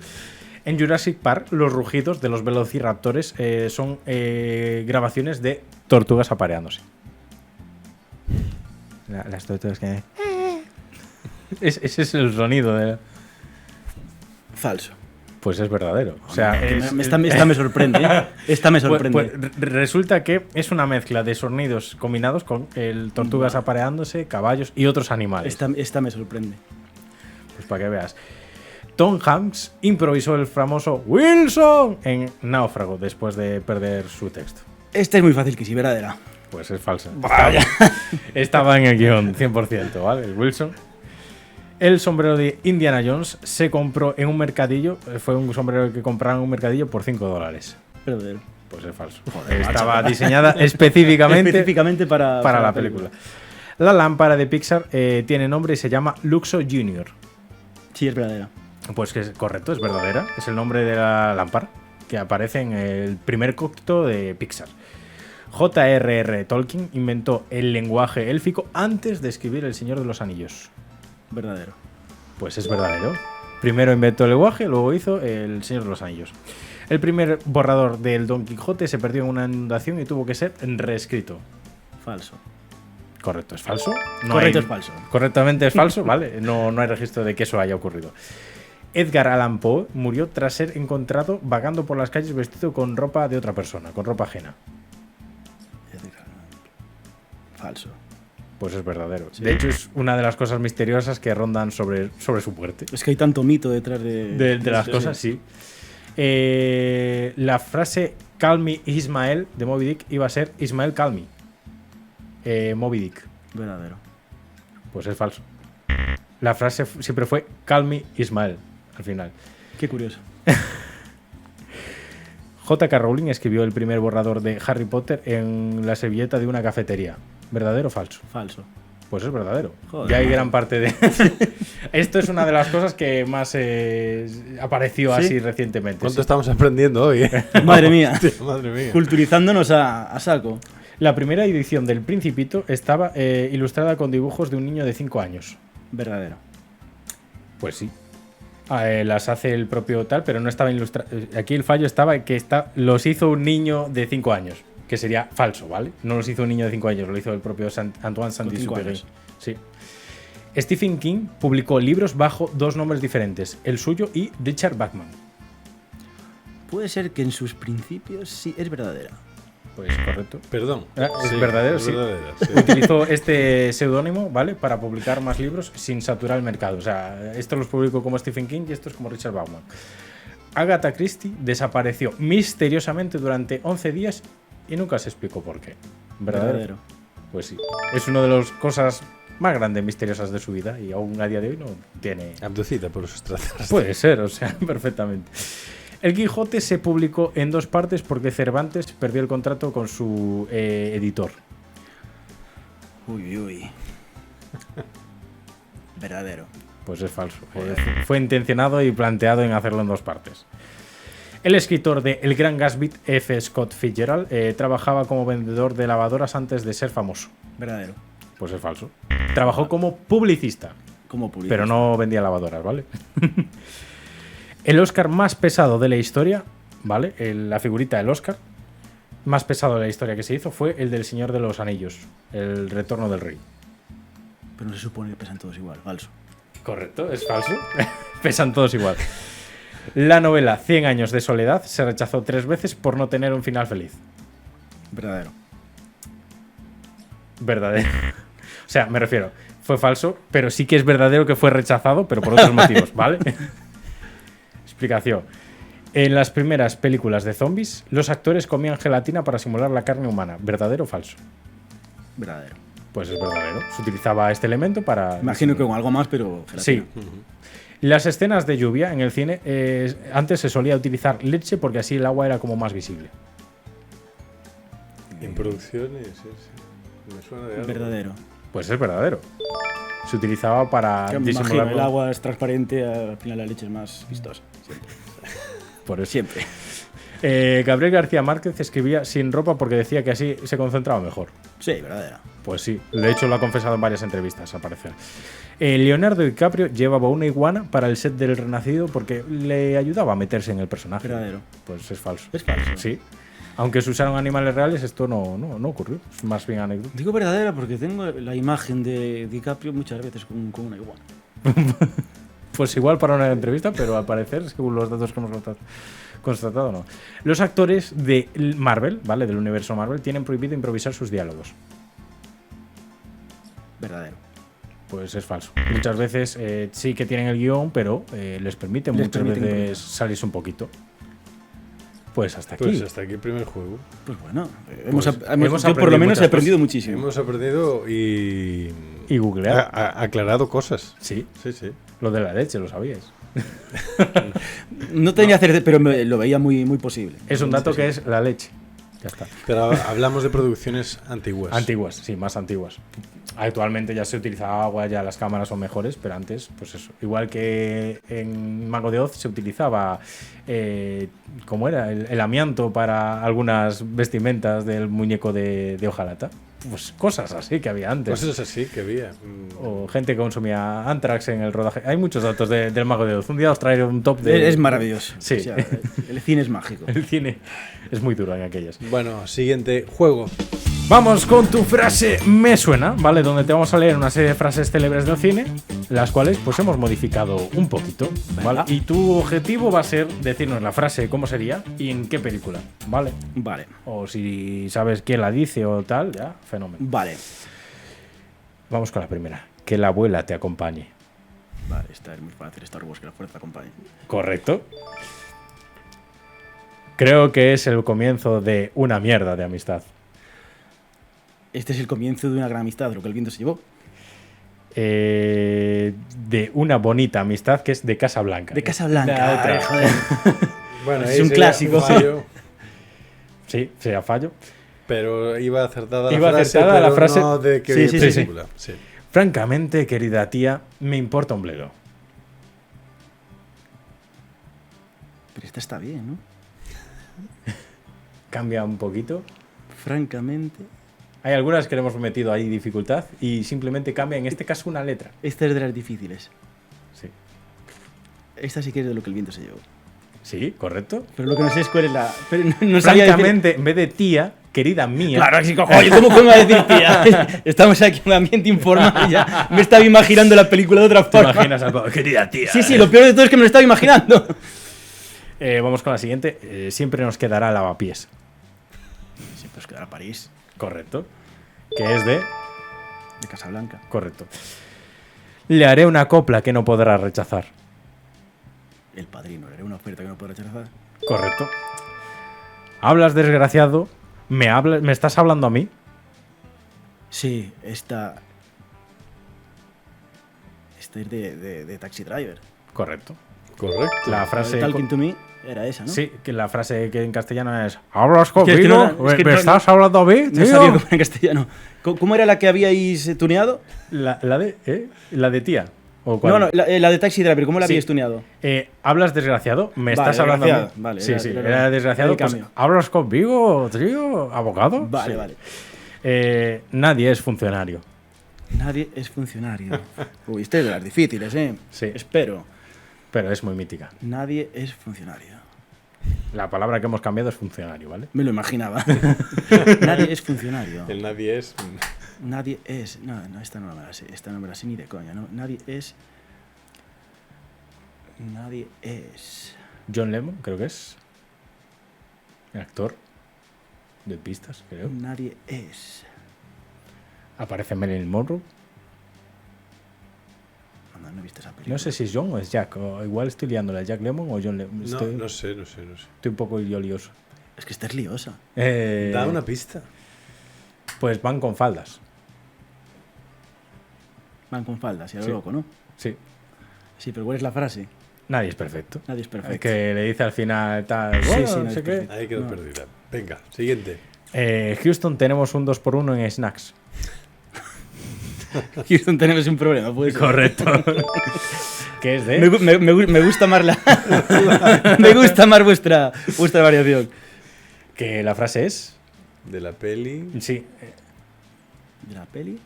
En Jurassic Park, los rugidos de los velociraptores son grabaciones de tortugas apareándose. Las tortugas que... Ese es el sonido de... Falso. Pues es verdadero. O sea, esta me sorprende. Esta me sorprende. Pues resulta que es una mezcla de sonidos combinados con el tortugas apareándose, caballos y otros animales. Esta me sorprende. Pues para que veas. Tom Hanks improvisó el famoso Wilson en Náufrago después de perder su texto. Esta es muy fácil que sí, verdadera. Pues es falsa. Estaba en el guión, 100%, ¿vale? El Wilson. El sombrero de Indiana Jones se compró en un mercadillo. Fue un sombrero que compraron en un mercadillo por $5. Verdadero. Pues es falso. Joder, estaba diseñada específicamente para la película. La lámpara de Pixar tiene nombre y se llama Luxo Junior. Sí, es verdadera. Pues que es correcto, es verdadera. Es el nombre de la lámpara que aparece en el primer corto de Pixar. J.R.R. Tolkien inventó el lenguaje élfico antes de escribir El Señor de los Anillos. Verdadero. Pues es verdadero. Primero inventó el lenguaje, luego hizo El Señor de los Anillos. El primer borrador del Don Quijote se perdió en una inundación y tuvo que ser reescrito. Falso. Correcto, es falso. Es falso. Correctamente es falso, ¿vale? No hay registro de que eso haya ocurrido. Edgar Allan Poe murió tras ser encontrado vagando por las calles vestido con ropa de otra persona, con ropa ajena. Falso. Pues es verdadero. Sí. De hecho, es una de las cosas misteriosas que rondan sobre su muerte. Es que hay tanto mito detrás de las cosas, sí. La frase Call me Ismael de Moby Dick iba a ser Ismael call me. Moby Dick. Verdadero. Pues es falso. La frase siempre fue Call me Ismael al final. Qué curioso. J.K. Rowling escribió el primer borrador de Harry Potter en la servilleta de una cafetería. ¿Verdadero o falso? Falso. Pues es verdadero. Joder. Ya hay gran parte de... Esto es una de las cosas que más apareció así recientemente. ¿Cuánto estamos aprendiendo hoy? Madre mía. Hostia, madre mía. Culturizándonos a saco. La primera edición del Principito estaba ilustrada con dibujos de un niño de 5 años. Verdadero. Pues sí. Las hace el propio tal, pero no estaba ilustrado. Aquí el fallo estaba en que los hizo un niño de 5 años, que sería falso, ¿vale? No los hizo un niño de 5 años, lo hizo el propio Antoine Saint-Exupéry. Sí. Stephen King publicó libros bajo 2 nombres diferentes, el suyo y Richard Bachman. Puede ser que en sus principios sí es verdadera. Pues correcto. Perdón. Es verdadero, sí. Utilizó este seudónimo, ¿vale? Para publicar más libros sin saturar el mercado. O sea, estos los publicó como Stephen King y estos como Richard Bachman. Agatha Christie desapareció misteriosamente durante 11 días y nunca se explicó por qué. ¿Verdadero? Pues sí. Es una de las cosas más grandes misteriosas de su vida y aún a día de hoy no tiene... Abducida por los extraterrestres. Puede ser, o sea, perfectamente. El Quijote se publicó en 2 partes porque Cervantes perdió el contrato con su editor. Uy. Verdadero. Pues es falso. Fue intencionado y planteado en hacerlo en 2 partes. El escritor de El Gran Gatsby, F. Scott Fitzgerald, trabajaba como vendedor de lavadoras antes de ser famoso. Verdadero. Pues es falso. Trabajó como publicista. Pero no vendía lavadoras, ¿vale? El Oscar más pesado de la historia, ¿vale? La figurita del Oscar más pesado de la historia que se hizo fue el del Señor de los Anillos, el Retorno del Rey. Pero no se supone que pesan todos igual, falso. Correcto, es falso. Pesan todos igual. La novela 100 años de soledad se rechazó 3 veces por no tener un final feliz. Verdadero. Verdadero. O sea, me refiero, fue falso, pero sí que es verdadero que fue rechazado, pero por otros motivos, ¿vale? Explicación. En las primeras películas de zombies, los actores comían gelatina para simular la carne humana. ¿Verdadero o falso? Verdadero. Pues es verdadero. Se utilizaba este elemento para... Imagino que con algo más, pero gelatina. Sí. Las escenas de lluvia en el cine, antes se solía utilizar leche porque así el agua era como más visible. En producciones, sí. Me suena de algo. Verdadero. Pues es verdadero. Se utilizaba para Que me imagino, disimular el agua es transparente, al final la leche es más vistosa. Siempre. por eso. Siempre. Gabriel García Márquez escribía sin ropa porque decía que así se concentraba mejor. Sí, verdadero. Pues sí, de hecho lo ha confesado en varias entrevistas, al parecer. Leonardo DiCaprio llevaba una iguana para el set del Renacido porque le ayudaba a meterse en el personaje. Verdadero. Pues es falso. Es falso. Sí. Aunque se usaron animales reales, esto no ocurrió. Es más bien anécdota. Digo verdadera porque tengo la imagen de DiCaprio muchas veces con una iguana. Pues igual para una entrevista, pero al parecer, según los datos que hemos constatado, no. Los actores de Marvel, ¿vale? Del universo Marvel, tienen prohibido improvisar sus diálogos. Verdadero. Pues es falso. Muchas veces sí que tienen el guión, pero les permiten muchas veces improvisar. salirse un poquito. Pues hasta aquí. Pues hasta aquí el primer juego. Pues bueno, hemos yo por aprendido lo menos muchas he aprendido muchísimo. Hemos aprendido y googlear. aclarado cosas. Sí, Sí. lo de la leche, lo sabíais. No tenía certeza, pero lo veía muy, muy posible. Es un dato que es la leche. Ya está. Pero hablamos de producciones antiguas. Antiguas, sí, más antiguas. Actualmente ya se utiliza agua, ya las cámaras son mejores, pero antes, pues eso. Igual que en Mago de Oz se utilizaba, ¿cómo era? El amianto para algunas vestimentas del muñeco de hojalata. Pues cosas así que había antes. Cosas así que había. O gente que consumía Antrax en el rodaje. Hay muchos datos del Mago de Oz. Un día os traeré un top de... Es maravilloso. Sí. O sea, el cine es mágico. El cine es muy duro en aquellas. Bueno, siguiente juego. Vamos con tu frase me suena, ¿vale? Donde te vamos a leer una serie de frases célebres del cine, las cuales pues hemos modificado un poquito, ¿vale? Venga. Y tu objetivo va a ser decirnos la frase cómo sería y en qué película, ¿vale? Vale. O si sabes quién la dice o tal, ya, fenómeno. Vale. Vamos con la primera. Que la abuela te acompañe. Vale, esta es muy fácil. Star Wars, que la fuerza te acompañe. Correcto. Creo que es el comienzo de una mierda de amistad. Este es el comienzo de una gran amistad, lo que el viento se llevó. De una bonita amistad que es de Casablanca. De Casablanca. La otra. Joder. Bueno, Es ahí un sería clásico. fallo, Sí, sea fallo. pero iba acertada Iba la frase, acertada la pero frase. no de qué Sí, sí, sí, película. Sí. Francamente, querida tía, me importa un bledo. Pero esta está bien, ¿no? Cambia un poquito. Francamente. Hay algunas que le hemos metido ahí dificultad y simplemente cambia, en este caso, una letra. Esta es de las difíciles. Sí. Esta sí que es de lo que el viento se llevó. Sí, correcto. Pero lo que no sé es cuál es la. Pero no sabía decir- Francamente, en vez de tía, querida mía. Claro, así cojo. Oye, ¿cómo me va a decir tía? Estamos aquí en un ambiente informal y ya me estaba imaginando la película de otra ¿Te forma. imaginas al querida tía? Sí, sí, lo peor de todo es que me lo estaba imaginando. Vamos con la siguiente. Siempre nos quedará lavapiés. Siempre os quedará París, Correcto. Que es de... de Casablanca. Correcto. Le haré una copla que no podrá rechazar. El Padrino, era una oferta que no puedo rechazar. Correcto. Hablas desgraciado. ¿Me estás hablando a mí? Sí, esta es de Taxi Driver. Correcto. Correcto. La frase... Talking to me era esa, ¿no? Sí, que la frase que en castellano es ¿hablas que conmigo? no era- es que ¿Me no- estás hablando a mí, No tío? sabía cómo era en castellano. ¿Cómo era la que habíais tuneado? La de tía. ¿O cuál? No, no, la de Taxi Driver, ¿cómo la Sí. habíais tuneado? ¿Hablas desgraciado? ¿Me Vale, estás hablando a mí? desgraciado. Vale, sí, era- sí, era- era desgraciado. el Pues, cambio. ¿hablas conmigo, tío? ¿Abogado? Vale, Sí. vale. Nadie es funcionario. Nadie es funcionario. Uy, este es de las difíciles, ¿eh? Sí. Espero. Pero es muy mítica. Nadie es funcionario. La palabra que hemos cambiado es funcionario, ¿vale? Me lo imaginaba. Nadie es funcionario. El nadie es. Nadie es. No, esta no me la sé. Esta no me la sé ni de coña, ¿no? Nadie es. Nadie es. John Lemon, creo que es. El actor de pistas, creo. Nadie es. Aparece Marilyn Monroe. Anda, no he visto esa película. No sé si es John o es Jack. O igual estoy liándola. ¿Jack Lemon o John Lemon? No, Estoy, no sé. estoy un poco yo lioso. Es que esta es liosa. Da una pista. Pues van con faldas. Van con faldas y a lo Sí. loco, ¿no? Sí. Sí, pero ¿cuál es la frase? Nadie es perfecto. Nadie es perfecto. Que le dice al final tal. Sí, Bueno, sí, no nadie sé es qué. perfecto. Ahí quedó No. perdida. Venga, siguiente. Houston, tenemos un 2x1 en snacks. Houston, tenemos un problema, pues. Correcto. ¿Qué es de? Me gusta más me gusta más vuestra variación. Que la frase es. De la peli. Sí. ¿De la peli?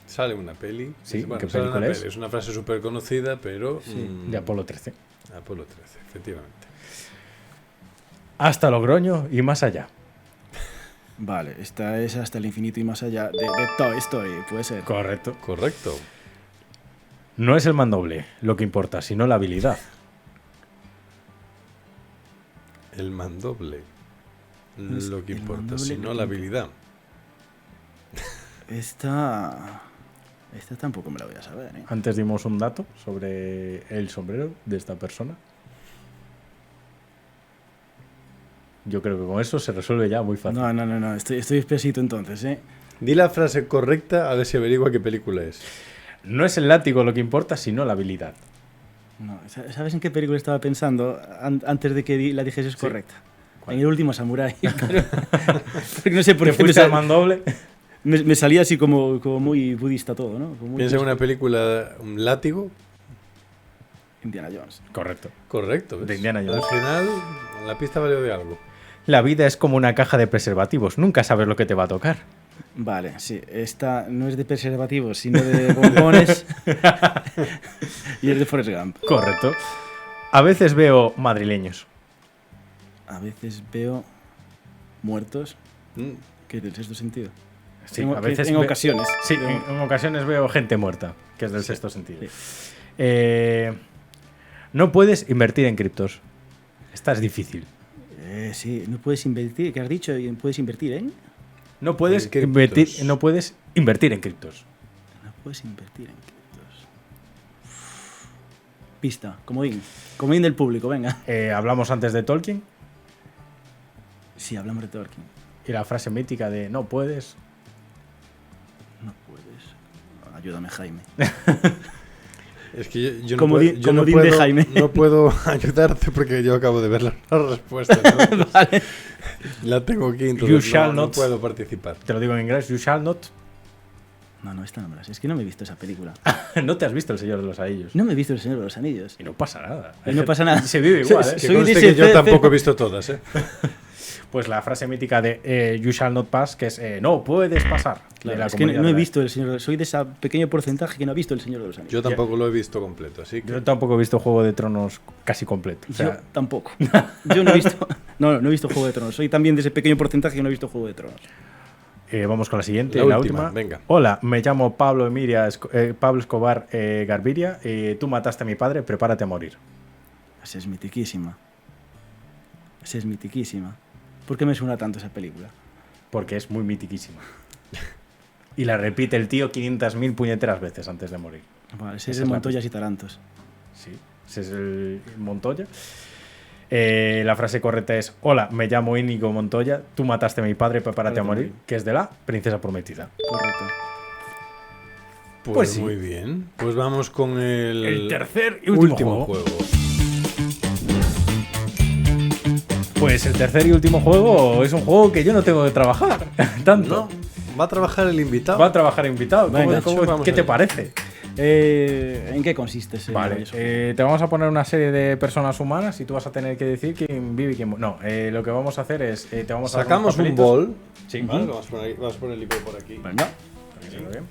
Sale una peli. Sí, bueno, ¿qué sale una película es? peli. Es una frase súper conocida, pero. De Apolo 13. Apolo 13, efectivamente. Hasta Logroño y más allá. Vale, esta es hasta el infinito y más allá de Toy Story, puede ser. Correcto. Correcto. No es el mandoble lo que importa, sino la habilidad. El mandoble. Es Lo que el importa, mandoble sino lo la que habilidad. Esta tampoco me la voy a saber, ¿eh? Antes dimos un dato sobre el sombrero de esta persona. Yo creo que con eso se resuelve ya muy fácil. No, estoy espesito entonces, ¿eh? Di la frase correcta a ver si averigua qué película es. No es el látigo lo que importa, sino la habilidad. No, ¿sabes en qué película estaba pensando antes de que la dijeses correcta? ¿Cuál? En El último samurái. Porque no sé por ¿Te qué fuiste al mandoble? me salía así como muy budista todo, ¿no? Como muy Piensa en una película, un látigo. Indiana Jones. Correcto. Correcto. ¿ves? De Indiana Jones. Al final, la pista valió de algo. La vida es como una caja de preservativos. Nunca sabes lo que te va a tocar. Vale, sí. Esta no es de preservativos, sino de bombones. Y es de Forrest Gump. Correcto. A veces veo madrileños. A veces veo muertos. Mm. ¿Qué es del sexto sentido? Sí, En- a veces en ocasiones. Sí, Veo- en ocasiones veo gente muerta, que es del sexto sentido. Sí. No puedes invertir en criptos. Esta es difícil. Sí, no puedes invertir. ¿Qué has dicho? ¿Puedes invertir en? No puedes En criptos. invertir, no puedes invertir en criptos. No puedes invertir en criptos. Pista, comodín. Comodín del público, venga. Hablamos antes de Tolkien Sí, hablamos de Tolkien. y la frase mítica de no puedes. No puedes. Ayúdame, Jaime. Es que yo Comodín- yo comodín de Jaime. no puedo ayudarte porque yo acabo de ver la respuesta. ¿no? Vale. La tengo aquí, You entonces shall no not. puedo participar. Te lo digo en inglés, you shall not. No, esta no me la sé. Es que no me he visto esa película. No te has visto El Señor de los Anillos. No me he visto El Señor de los Anillos. Y no pasa nada. Y no pasa nada. Se vive igual, ¿eh? Que Soy conste de que ese yo CC. tampoco he visto todas, ¿eh? Pues la frase mítica de you shall not pass, que es no puedes pasar. De Claro, la es que no Comunidad he de la- visto El Señor de los Soy de ese pequeño porcentaje que no ha visto El Señor de los Anillos. Yo tampoco lo he visto completo, así que... Yo tampoco he visto Juego de Tronos casi completo. O sea, Yo tampoco. Yo no he visto. No he visto Juego de Tronos. Soy también de ese pequeño porcentaje que no he visto Juego de Tronos. vamos con la siguiente, La la última, última. venga. Hola, me llamo Pablo Escobar Garbiria. Tú mataste a mi padre, prepárate a morir. Esa es mitiquísima. Esa es mitiquísima. ¿Por qué me suena tanto esa película? Porque es muy mitiquísima. Y la repite el tío 500.000 puñeteras veces antes de morir. Vale, ese Esa es es de la Montoyas y Tarantos. Sí, ese es el Montoya. La frase correcta es: hola, me llamo Íñigo Montoya, tú mataste a mi padre, prepárate a morir, que es de la Princesa Prometida. Correcto. Pues sí. muy bien. Pues vamos con el tercer y último juego. Pues el tercer y último juego es un juego que yo no tengo que trabajar tanto. No, va a trabajar el invitado. Va a trabajar invitado. Venga, vamos ¿Qué a te ver. parece? ¿En qué consiste ese Vale, eso? te vamos a poner una serie de personas humanas y tú vas a tener que decir quién vive y quién muere. No, lo que vamos a hacer es te vamos a dar Sacamos unos un papelitos. bol. Sí. ¿Vale? Vamos a poner el libro por aquí. Venga. Para que se vea bien.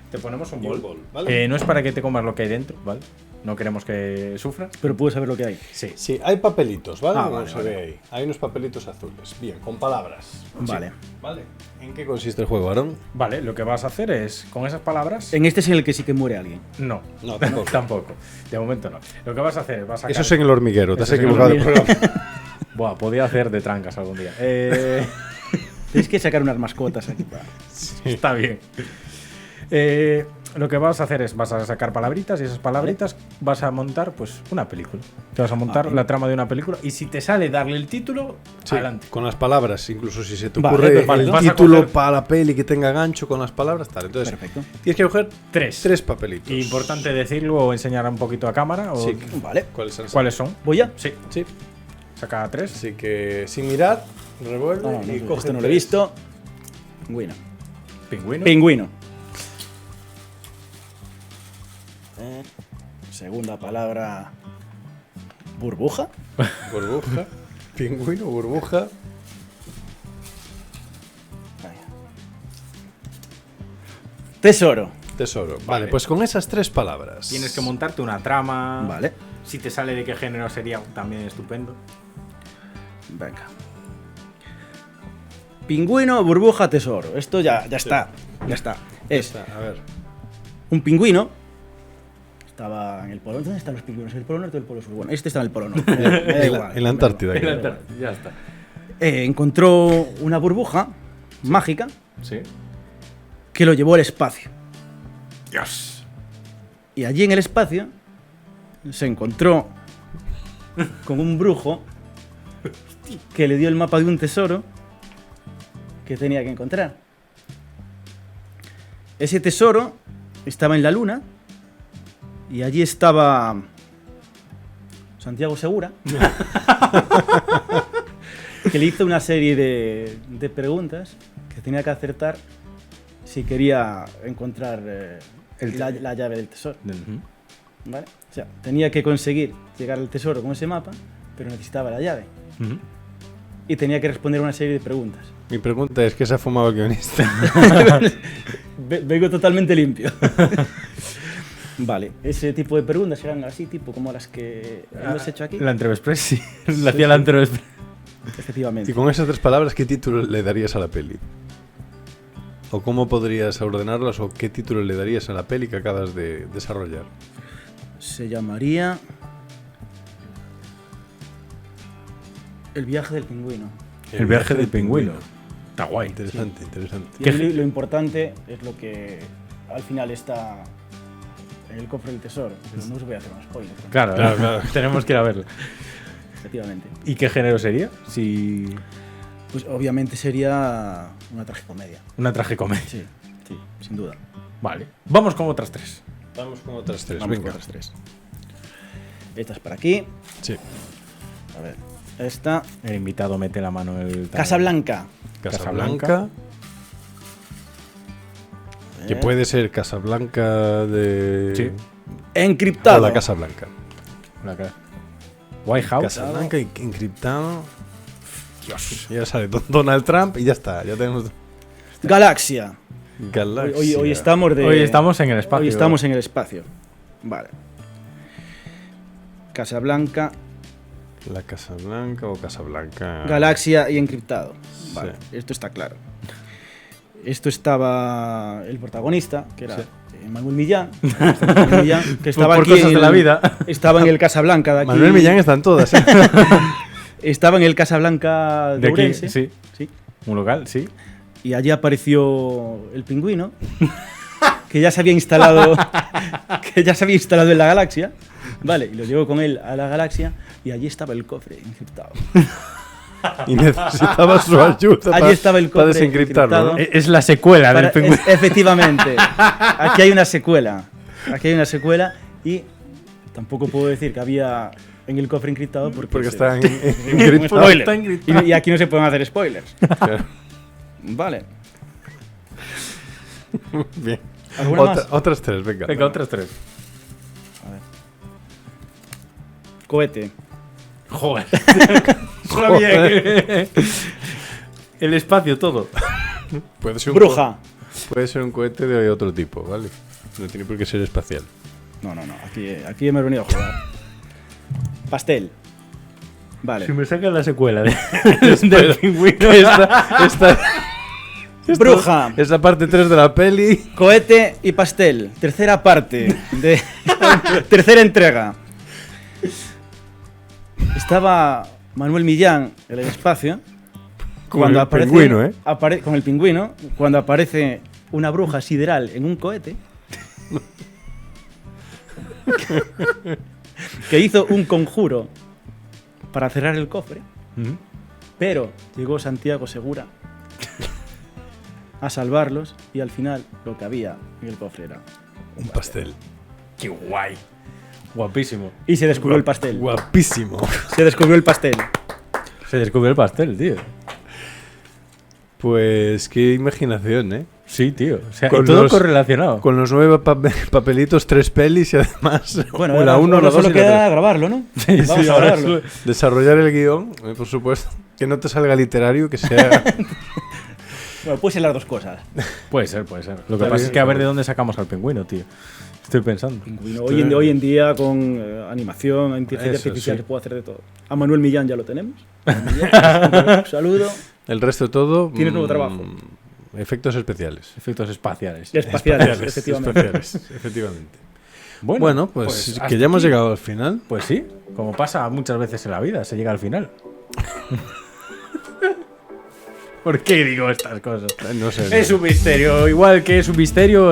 Te ponemos un Y un bol. bol, ¿vale? No es para que te comas lo que hay dentro, ¿vale? No queremos que sufras. Pero puedo saber lo que hay. Sí. Sí, hay papelitos, ¿vale? Ah, Como vale, se vale. ve ahí. Hay unos papelitos azules. Bien, con palabras. Vale. ¿Vale? ¿En qué consiste el juego, Aaron? Vale, lo que vas a hacer es, con esas palabras... En este es en el que sí que muere alguien. No. No, tampoco. Tampoco. De momento no. Lo que vas a hacer es vas a sacar... Eso es en el hormiguero, te has Eso es en el equivocado de programa. Buah, podía hacer de trancas algún día. Tienes que sacar unas mascotas aquí. Está bien. lo que vas a hacer es, vas a sacar palabritas y esas palabritas vas a montar pues una película. Te vas a montar la trama de una película y si te sale darle el título, Sí, adelante. con las palabras, incluso si se te Vale, ocurre perfecto. el Vas a título coger- para la peli que tenga gancho con las palabras, tal. Entonces, Perfecto. tienes que coger Tres. 3 papelitos. Importante decirlo o enseñar un poquito a cámara. O Sí. Vale. ¿Cuáles son? ¿Voy ya? Sí. Sí. Saca 3. Así que sin mirar, revuelve No, no, y no, coge esto no lo he 3. visto. Pingüino. Pingüino. Pingüino. Segunda palabra. Burbuja. Burbuja. Pingüino, burbuja. Ahí. Tesoro. Tesoro. Vale, Vale. pues con esas 3 palabras. Tienes que montarte una trama. Vale. Si te sale de qué género sería también estupendo. Venga. Pingüino, burbuja, tesoro. Esto ya está. Ya está. Es A ver. un pingüino. Estaba en el polo. ¿Dónde están los pingüinos? ¿En el polo norte o el polo sur? Bueno, este está en el polo norte. Me da igual. En la Antártida. Me da creo. igual. Ya está. Encontró una burbuja mágica Sí. que lo llevó al espacio. Dios. Y allí en el espacio se encontró con un brujo que le dio el mapa de un tesoro que tenía que encontrar. Ese tesoro estaba en la luna y allí estaba Santiago Segura, que le hizo una serie de preguntas que tenía que acertar si quería encontrar la llave del tesoro. ¿Vale? O sea, tenía que conseguir llegar al tesoro con ese mapa, pero necesitaba la llave. Y tenía que responder una serie de preguntas. Mi pregunta es: ¿qué se ha fumado el guionista? Vengo totalmente limpio. Vale, ese tipo de preguntas eran así, tipo como las que hemos hecho aquí. La Entrevexpress, sí. La hacía la Entrevexpress. Efectivamente. Y con esas 3 palabras, ¿qué título le darías a la peli? ¿O cómo podrías ordenarlas? ¿O qué título le darías a la peli que acabas de desarrollar? Se llamaría El viaje del pingüino. El viaje del pingüino. Está guay. Interesante, interesante. Y ahí lo importante es lo que al final está en el cofre del tesoro. Pero no os voy a hacer un spoiler. Claro, Claro. tenemos que ir a verlo. Efectivamente. ¿Y qué género sería? Si Pues obviamente sería una tragicomedia. una tragicomedia. Sí, sí, sin duda. Vale. Vamos con otras 3. Vamos con otras 3. Vamos Venga. con las 3. Esta es para aquí. Sí. A ver. Esta. El invitado mete la mano en el... Casablanca. Casablanca. Que Eh, puede ser Casablanca de. Sí. Encriptado. O la Casablanca. La cara. White House. Casablanca encriptado. Dios. Ya sale Donald Trump y ya está. Ya tenemos. Galaxia. Galaxia. Hoy estamos de. Hoy estamos en el espacio. Hoy estamos en el espacio. Vale. Casablanca, La Casablanca o Casablanca. Galaxia y encriptado. Vale, Sí. esto está claro. Esto estaba el protagonista, que era Manuel Millán, que estaba Por aquí cosas en de la el- vida. Estaba en el Casablanca de aquí. Manuel Millán están todas. ¿Eh? Estaba en el Casablanca de De aquí, Ourense, sí. sí. Un local, sí. Y allí apareció el pingüino, que ya se había instalado, en la galaxia, vale, y lo llevó con él a la galaxia y allí estaba el cofre encriptado. Y necesitaba su ayuda Allí estaba el para cofre desencriptarlo. ¿no? encriptado. Es la secuela del pingüino. Efectivamente, aquí hay una secuela. Aquí hay una secuela y tampoco puedo decir que había en el cofre encriptado porque Está un encriptado. spoiler. Está encriptado. Y aquí no se pueden hacer spoilers. Claro. Vale. Bien. ¿Alguna más? Otras 3, venga. Venga, otras 3. Cohete. Joder. Joder. El espacio, todo. Puede ser Bruja. Puede ser un cohete de otro tipo, ¿vale? No tiene por qué ser espacial. No. Aquí hemos venido a jugar. Pastel. Vale. Si me sacan la secuela del pingüino. Esta Bruja. es la parte 3 de la peli. Cohete y pastel. Tercera parte. Tercera entrega. Estaba Manuel Millán en el espacio. Con el pingüino, ¿eh? Con el pingüino. Cuando aparece una bruja sideral en un cohete. que hizo un conjuro para cerrar el cofre, pero llegó Santiago Segura a salvarlos y al final lo que había en el cofre era Un pastel. ¡Qué guay! Guapísimo. y se descubrió el pastel. Guapísimo. Se descubrió el pastel. Se descubrió el pastel, tío. Pues qué imaginación, ¿eh? Sí, tío. O sea, Con y todo los- correlacionado. Con los 9 papelitos, 3 pelis y además Bueno, la 1, la 2 solo y la queda 3. grabarlo, ¿no? Sí, Vamos sí, a ahora grabarlo. Desarrollar el guión, por supuesto. Que no te salga literario, que sea... Bueno, puede ser las dos cosas. Puede ser, puede ser. Lo que Está pasa bien, es que a ver está de dónde sacamos al pingüino, tío. Estoy pensando. Hoy en día con animación, inteligencia Eso, artificial sí. se puede hacer de todo. A Manuel Millán ya lo tenemos. Manuel Millán, un saludo. El resto de todo... Tienes nuevo trabajo. Efectos especiales. Efectos espaciales. Espaciales, efectivamente. Especiales, efectivamente. Bueno, Bueno, pues hasta que ya hemos aquí. llegado al final. Pues sí, como pasa muchas veces en la vida, se llega al final. ¿Por qué digo estas cosas? No sé. Es un misterio, igual que es un misterio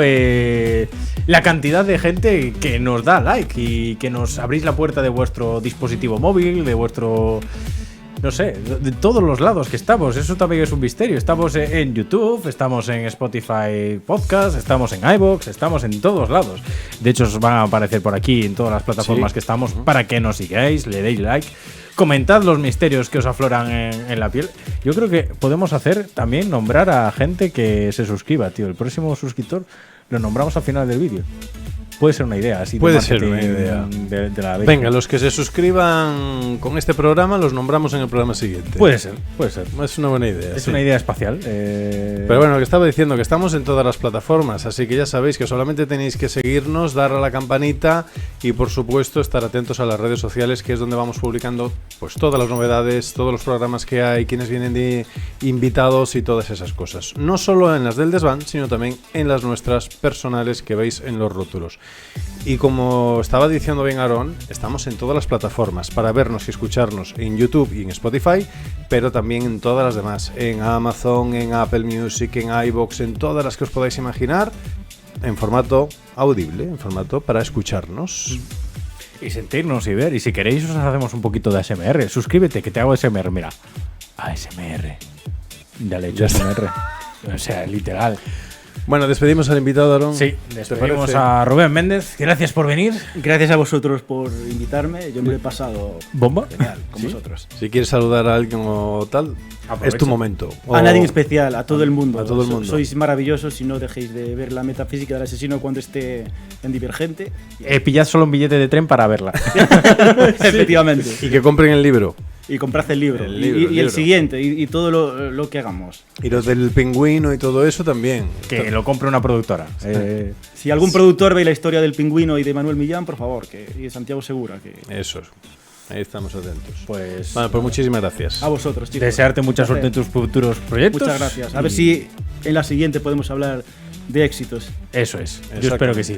la cantidad de gente que nos da like y que nos abrís la puerta de vuestro dispositivo móvil, de vuestro... No sé, de todos los lados que estamos, eso también es un misterio. Estamos en YouTube, estamos en Spotify Podcast, estamos en iVoox, estamos en todos lados. De hecho, os van a aparecer por aquí en todas las plataformas Sí. que estamos para que nos sigáis, le deis like. Comentad los misterios que os afloran en la piel. Yo creo que podemos hacer también nombrar a gente que se suscriba, tío. El próximo suscriptor lo nombramos al final del vídeo. Puede ser una idea, así de Puede ser marketing una idea. de la vez. Venga, los que se suscriban con este programa los nombramos en el programa siguiente. Puede ser, puede ser. Es una buena idea. Es sí. una idea espacial. Pero bueno, lo que estaba diciendo, que estamos en todas las plataformas, así que ya sabéis que solamente tenéis que seguirnos, dar a la campanita y por supuesto estar atentos a las redes sociales, que es donde vamos publicando pues todas las novedades, todos los programas que hay, quienes vienen de invitados y todas esas cosas. No solo en las del Desván, sino también en las nuestras personales que veis en los rótulos. Y como estaba diciendo bien Aarón, estamos en todas las plataformas para vernos y escucharnos en YouTube y en Spotify, pero también en todas las demás, en Amazon, en Apple Music, en iVoox, en todas las que os podáis imaginar, en formato audible, en formato para escucharnos. Y sentirnos y ver. Y si queréis, os hacemos un poquito de ASMR. Suscríbete, que te hago ASMR. Mira, ASMR. Dale, hecho ASMR. O sea, literal. Bueno, despedimos al invitado, Aarón. Sí, ¿Te despedimos parece? a Rubén Méndez. Gracias por venir. Gracias a vosotros por invitarme. Yo me lo he pasado ¿Bomba? genial con ¿Sí? vosotros. Si quieres saludar a alguien o tal, Aprovecha. es tu momento. A nadie en especial, a todo el mundo. A todo el mundo. Sois maravillosos y no dejéis de ver la metafísica del asesino cuando esté en Divergente. Pillad solo un billete de tren para verla. Efectivamente. Y que compren el libro. Y comprad el libro. El libro, y el el libro. siguiente. Y todo lo que hagamos. Y los del pingüino y todo eso también. Que lo compre una productora. Si algún productor ve la historia del Pingüino y de Manuel Millán, por favor, y de Santiago Segura, que Eso. Ahí estamos atentos. Pues Bueno, pues muchísimas gracias. a vosotros, chicos. desearte mucha suerte en tus futuros proyectos. Muchas gracias. A ver si en la siguiente podemos hablar de éxitos. Eso es. Yo espero que sí.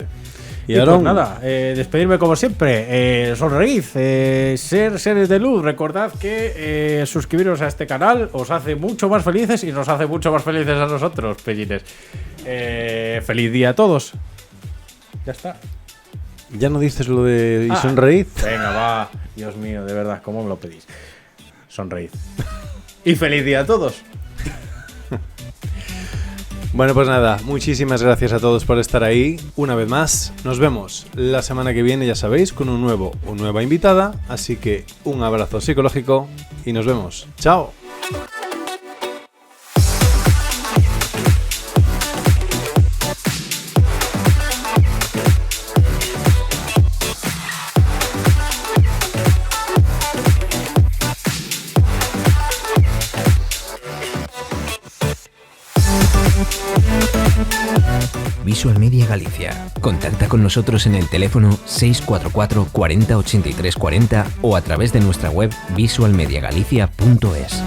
Y Y Aarón, pues nada, despedirme como siempre. Sonreíd, ser seres de luz. Recordad que suscribiros a este canal os hace mucho más felices y nos hace mucho más felices a nosotros, pellines. Feliz día a todos. Ya está. ya no dices lo de y Ah. sonreíd. Venga, va. Dios mío, de verdad, ¿cómo me lo pedís? Sonreíd. Y feliz día a todos. Bueno, pues nada, muchísimas gracias a todos por estar ahí. Una vez más, nos vemos la semana que viene, ya sabéis, con un nuevo o nueva invitada. Así que un abrazo psicológico y nos vemos. ¡Chao! Visual Media Galicia. Contacta con nosotros en el teléfono 644 40 83 40 o a través de nuestra web visualmediagalicia.es.